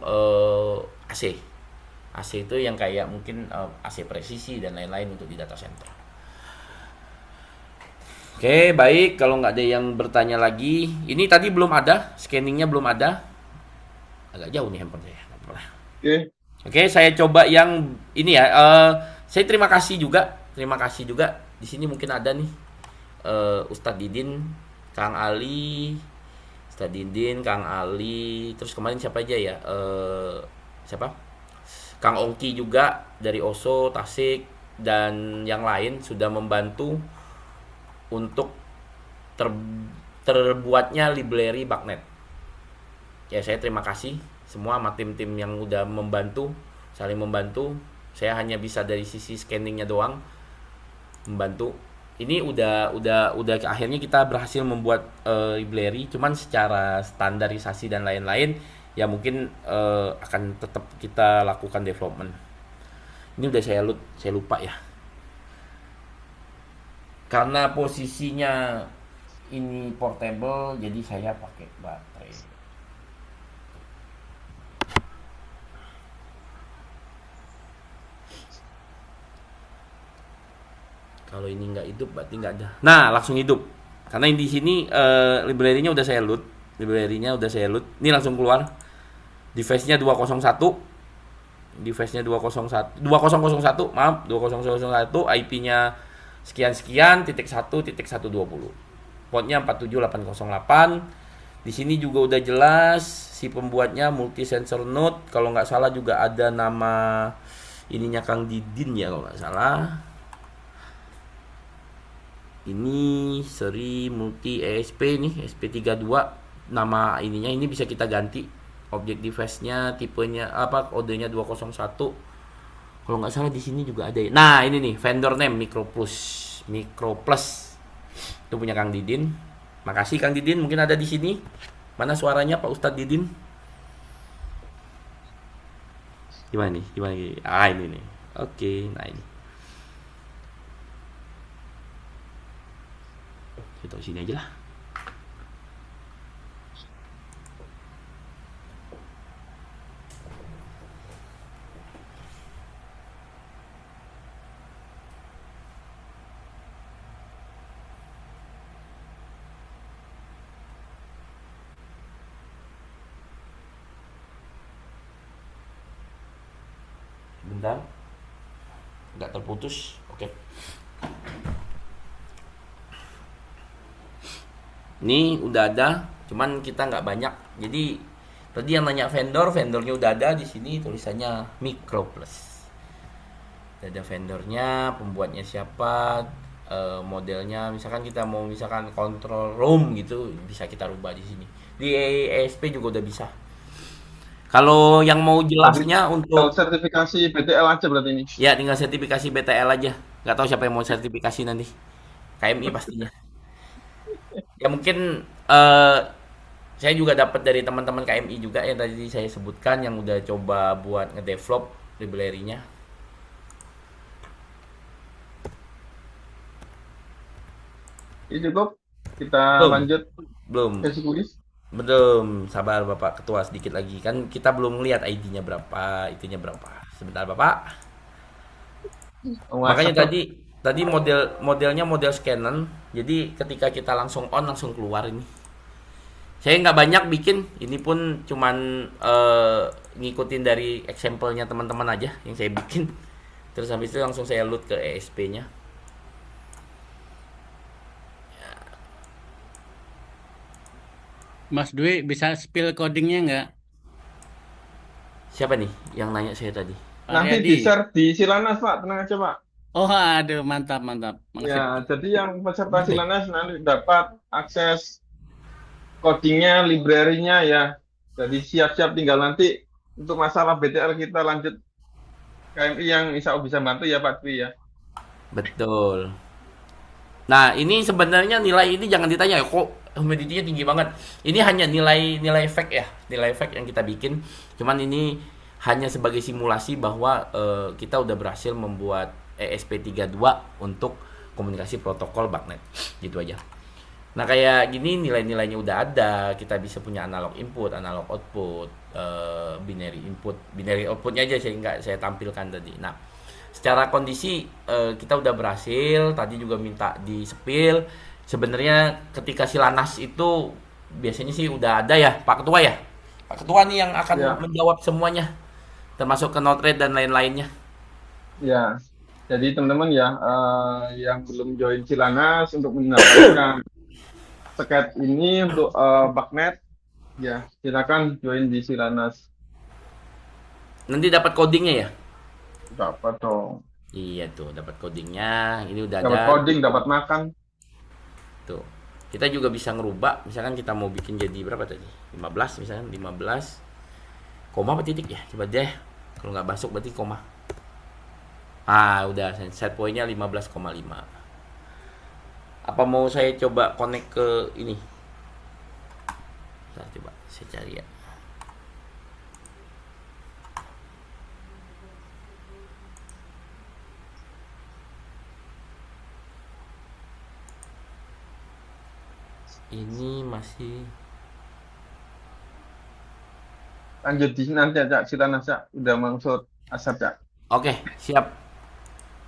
AC. AC itu yang kayak mungkin AC presisi dan lain-lain untuk di data center. Oke, baik. Kalau nggak ada yang bertanya lagi, ini tadi belum ada, scanningnya belum ada. Agak jauh nih handphone saya. Oke, saya coba yang ini ya. Saya terima kasih juga. Di sini mungkin ada nih Ustadz Didin, Kang Ali, terus kemarin siapa aja ya? Kang Ongki juga dari OSO, Tasik, dan yang lain sudah membantu untuk terbuatnya library Bagnet. Ya, saya terima kasih semua sama tim-tim yang udah saling membantu. Saya hanya bisa dari sisi scanningnya doang membantu. Ini udah akhirnya kita berhasil membuat library, cuman secara standarisasi dan lain-lain ya mungkin akan tetap kita lakukan development. Ini udah saya lupa ya. Karena posisinya ini portable, jadi saya pakai baterai. Kalau ini nggak hidup, berarti nggak ada. Nah, langsung hidup. Karena di sini library-nya udah saya load. Ini langsung keluar. Device-nya 201. device-nya 2001, maaf, 2001, IP-nya sekian-sekian, .1.1.20. Portnya 47808. Di sini juga udah jelas si pembuatnya multi sensor node. Kalau nggak salah juga ada nama ininya Kang Didin ya kalau nggak salah. Ini seri multi ESP nih, SP32. Nama ininya ini bisa kita ganti. Objek device-nya, tipenya apa, kodenya 201. Kalau nggak salah di sini juga ada ya. Nah, ini nih vendor name Microplus. Itu punya Kang Didin. Makasih Kang Didin, mungkin ada di sini. Mana suaranya Pak Ustadz Didin? Gimana nih? Gimana nih? Ah, ini nih. Oke, nah ini. Kita taruh sini aja lah. Bentar. Nggak terputus. Oke. Ini udah ada, cuman kita nggak banyak. Jadi tadi yang nanya vendornya udah ada di sini tulisannya Microplus. Udah ada vendornya, pembuatnya siapa, modelnya. Misalkan kita mau control room gitu, bisa kita rubah di sini. Di ESP juga udah bisa. Kalau yang mau jelasnya Kalau untuk sertifikasi BTL aja berarti ini. ya tinggal sertifikasi BTL aja. Nggak tahu siapa yang mau sertifikasi nanti. KMI pastinya. Ya mungkin saya juga dapat dari teman-teman KMI juga yang tadi saya sebutkan yang udah coba buat ngedevelop library-nya. Ini cukup. Kita Belum. lanjut Belum. sesi kuis. Belum, sabar Bapak Ketua sedikit lagi. Kan kita belum lihat ID-nya berapa, itunya berapa. Sebentar Bapak. Makanya tadi modelnya model scanner. Jadi ketika kita langsung on langsung keluar ini. Saya nggak banyak bikin, ini pun cuman ngikutin dari example-nya teman-teman aja yang saya bikin. Terus habis itu langsung saya load ke ESP-nya. Mas Dwi bisa spill codingnya nggak? Siapa nih yang nanya saya tadi? Pak Nanti Riyadi. di-share di Silanas, Pak. Tenang aja, Pak. Oh, aduh, mantap. Makasih. Ya, jadi yang peserta Silanas nanti dapat akses codingnya, library-nya ya. Jadi siap-siap tinggal nanti untuk masalah BTL kita lanjut KMI yang insya Allah bisa bantu ya Pak Dwi ya. Betul. Nah, ini sebenarnya nilai ini jangan ditanya kok humidity-nya tinggi banget. Ini hanya nilai efek ya, nilai efek yang kita bikin. Cuman ini hanya sebagai simulasi bahwa kita udah berhasil membuat ESP32 untuk komunikasi protokol BACnet. Gitu aja. Nah, kayak gini nilai-nilainya udah ada. Kita bisa punya analog input, analog output, binary input, binary outputnya aja saya tampilkan tadi. Nah, secara kondisi kita udah berhasil. Tadi juga minta di spill. Sebenarnya ketika Silanas itu biasanya sih udah ada ya Pak Ketua ya. Pak Ketua nih yang akan Ya. menjawab semuanya, termasuk ke Node-RED dan lain-lainnya. Ya, jadi teman-teman ya yang belum join Silanas untuk mendapatkan seket ini untuk BACnet, ya silakan join di Silanas. Nanti dapat codingnya ya. Dapat dong. Iya tuh, dapat codingnya. Ini udah Dapat ada. coding, dapat makan. Tuh. Kita juga bisa ngerubah, misalkan kita mau bikin jadi berapa tadi? 15 misalkan, 15. Koma apa titik ya? Coba deh. Kalau nggak masuk berarti koma. Ah, udah set point-nya 15,5. Apa mau saya coba connect ke ini? Bentar, coba saya cari ya. Ini masih Lanjut di sini nanti aja Silanas ya. Udah maksud asap ya. Oke, siap.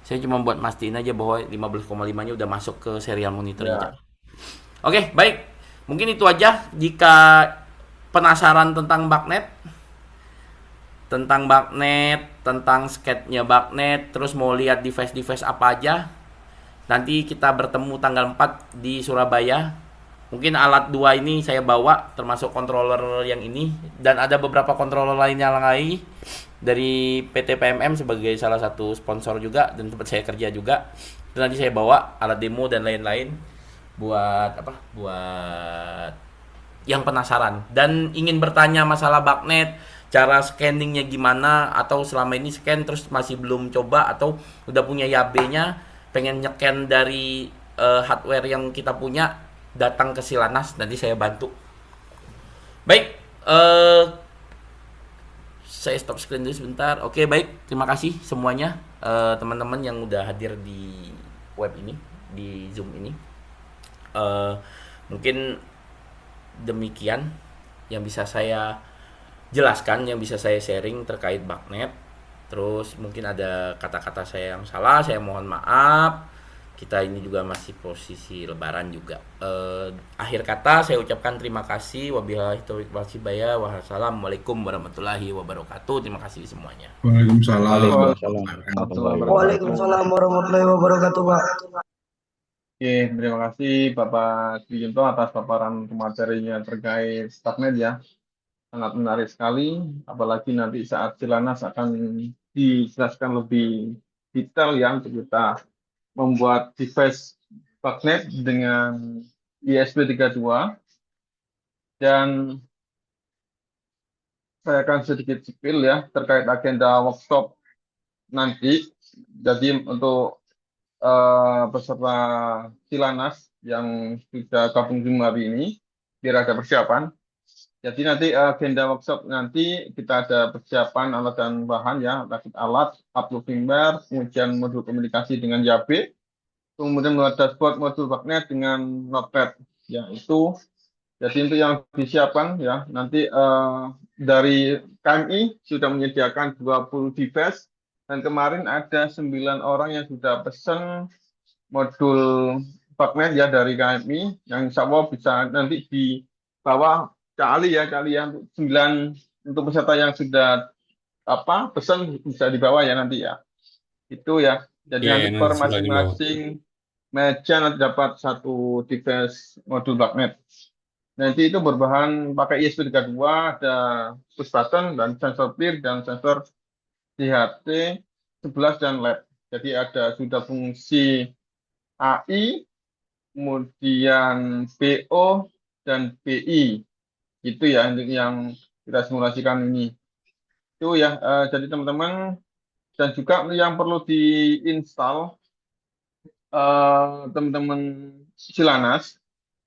Saya cuma buat mastiin aja bahwa 15,5-nya udah masuk ke serial monitoring. Ya. Oke, baik. Mungkin itu aja. Jika penasaran tentang BACnet, tentang Bagnet, tentang sketnya Bagnet, terus mau lihat device-device apa aja, nanti kita bertemu tanggal 4 di Surabaya. Mungkin alat 2 ini saya bawa, termasuk controller yang ini, dan ada beberapa controller lainnya lagi dari PT PMM sebagai salah satu sponsor juga, dan tempat saya kerja juga. Dan nanti saya bawa alat demo dan lain-lain buat apa? Buat yang penasaran dan ingin bertanya masalah Bagnet, cara scanningnya gimana, atau selama ini scan terus masih belum coba, atau udah punya YAB-nya, pengen nyecan dari hardware yang kita punya, datang ke Silanas, nanti saya bantu. Baik, saya stop screen dulu sebentar. Oke, baik, terima kasih semuanya, teman-teman yang udah hadir di web ini, di Zoom ini. Mungkin demikian yang bisa saya jelaskan, yang bisa saya sharing terkait Bagnet. Terus mungkin ada kata-kata saya yang salah, saya mohon maaf. Kita ini juga masih posisi lebaran juga. Akhir kata saya ucapkan terima kasih. Wabillahi taufiq wal hidayah. Wassalamualaikum warahmatullahi wabarakatuh. Terima kasih semuanya. Waalaikumsalam. Waalaikumsalam. Waalaikumsalam warahmatullahi wabarakatuh, Pak. Oke, terima kasih Bapak Dwijanto atas paparan materinya terkait Bagnet ya. Sangat menarik sekali, apalagi nanti saat Silanas akan dijelaskan lebih detail ya untuk kita membuat device Bagnet dengan ISP32. Dan saya akan sedikit spill ya terkait agenda workshop nanti. Jadi untuk peserta Silanas yang sudah gabung Zoom hari ini, biar ada persiapan. Jadi nanti agenda workshop nanti kita ada persiapan alat dan bahan ya, rakit alat, upload firmware, pengujian modul komunikasi dengan YAB, kemudian membuat dashboard modul Bagnet dengan Notepad. Ya itu. Jadi itu yang disiapkan ya. Nanti dari KMI sudah menyediakan 20 device dan kemarin ada 9 orang yang sudah pesan modul Bagnet ya dari KMI yang insya Allah bisa nanti di bawah Cali ya 9 untuk peserta yang sudah pesan bisa dibawa ya nanti ya. Itu ya. Jadi Iya, nanti nanti per setelah dibawa. masing-masing meja nanti dapat satu device modul Bagnet. Nanti itu berbahan pakai ISP32, ada push button dan sensor peer dan sensor DHT 11 dan LED. Jadi ada sudah fungsi AI, kemudian BO dan BI. Itu ya yang kita simulasikan ini. Itu ya, jadi teman-teman, dan juga yang perlu diinstal teman-teman Silanas,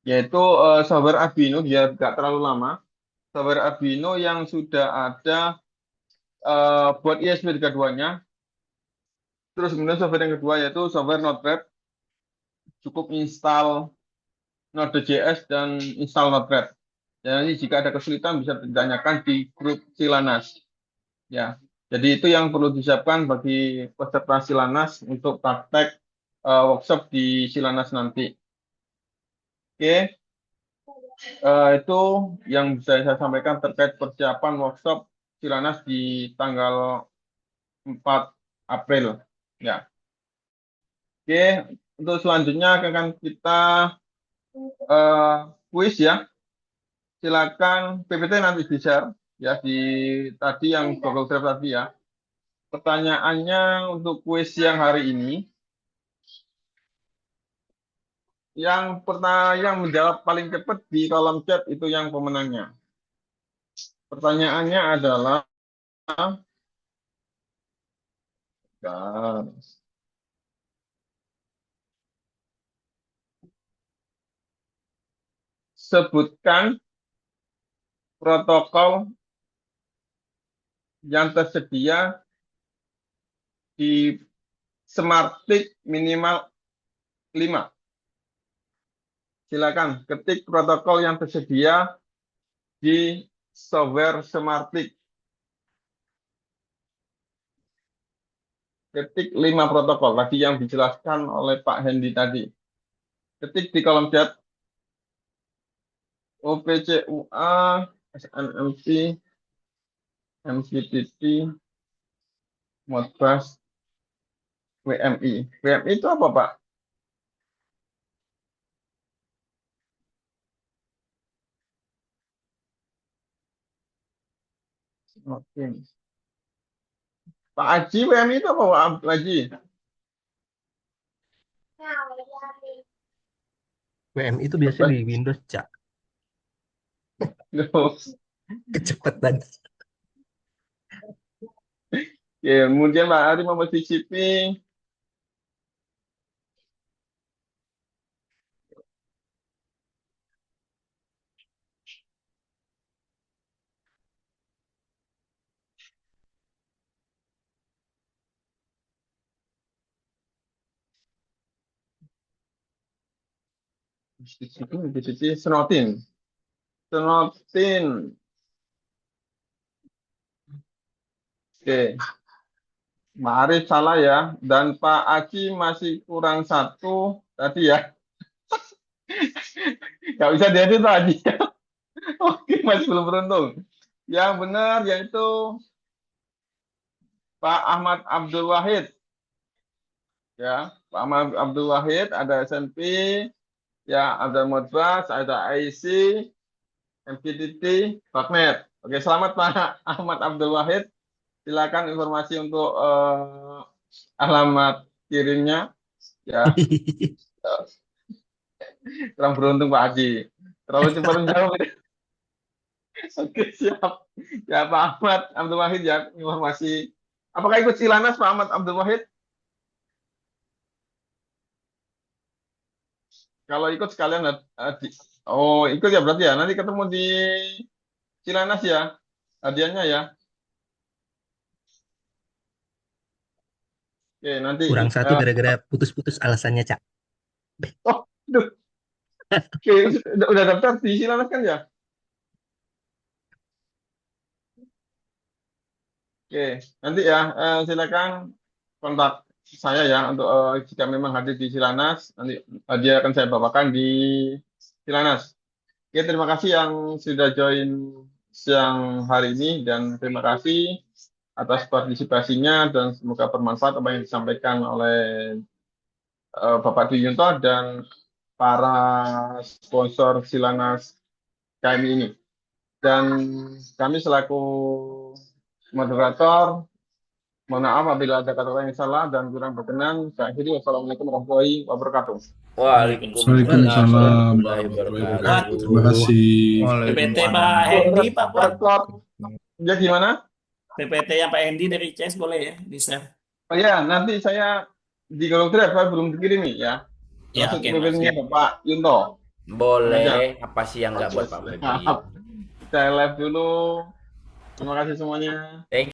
yaitu software Arduino, biar nggak terlalu lama. Software Arduino yang sudah ada buat ISP32-nya. Terus kemudian software yang kedua yaitu software Notepad. Cukup install Node.js dan install Notepad. Dan nanti jika ada kesulitan bisa ditanyakan di grup Silanas. Ya, jadi itu yang perlu disiapkan bagi peserta Silanas untuk praktek workshop di Silanas nanti. Oke, itu yang bisa saya sampaikan terkait persiapan workshop Silanas di tanggal 4 April. Ya, oke. Untuk selanjutnya akan kita kuis ya. Silakan PPT nanti di-share ya di tadi yang Google Drive tadi ya. Pertanyaannya untuk kuis yang hari ini, yang menjawab paling cepat di kolom chat itu yang pemenangnya. Pertanyaannya adalah sebutkan protokol yang tersedia di SmartTIC minimal 5. Silakan ketik protokol yang tersedia di software SmartTIC. Ketik 5 protokol tadi yang dijelaskan oleh Pak Hendy tadi. Ketik di kolom chat. OPCUA, SNMP, MQTT, Modbus, WMI. WMI itu apa, Pak? Oke. Pak Haji, WMI itu apa, Pak Haji? WMI itu biasanya di Windows, Cak. Loh. Kecepatan. Ya, kemudian Pak Ari mau CCP. CCP, Senotin. Senotin. Oke. Pak Arif salah ya. Dan Pak Aci masih kurang satu tadi ya. Nggak bisa diedit Pak Aci. Oke, masih belum beruntung. Yang benar yaitu Pak Ahmad Abdul Wahid. Ya, Pak Ahmad Abdul Wahid, ada SMP, ya ada Modbus, ada IC, MQTT, Bagnet. Oke, selamat Pak Ahmad Abdul Wahid. Silakan informasi untuk alamat kirimnya. Ya, kurang beruntung Pak Haji. Terlalu cepat menjawab. Oke, siap. Ya, Pak Ahmad Abdul Wahid ya, informasi. Apakah ikut Silanas Pak Ahmad Abdul Wahid? Kalau ikut sekalian, oh ikut ya berarti ya. Nanti ketemu di Cilanas ya, hadiahnya ya. Oke, nanti. Kurang satu gara-gara putus-putus alasannya, Cak. Oh, aduh. Oke, udah daftar di Cilanas kan ya? Oke, nanti ya silakan kontak saya ya untuk jika memang hadir di Cilanas, nanti hadiah akan saya bawakan di Cilanas. Oke, terima kasih yang sudah join siang hari ini dan terima kasih atas partisipasinya dan semoga bermanfaat apa yang disampaikan oleh Bapak Dwi Yunto dan para sponsor Silanas KMI ini. Dan kami selaku moderator, mohon maaf apabila ada kata-kata yang salah dan kurang berkenan. Saya akhiri, wassalamualaikum warahmatullahi wabarakatuh. Waalaikumsalam warahmatullahi wabarakatuh. Terima kasih. PPT Pak Hendy, Pak Puan. Ya gimana? PPT yang Pak Hendy dari CS boleh ya di-share? Oh ya, nanti saya di Google Drive Pak, belum dikirimi ya. Ya, Maksud oke, PPT-nya Mas. Bapak Yunto. Boleh, apa sih yang nggak buat Pak Febri? Maaf. Saya live dulu. Terima kasih semuanya. Thank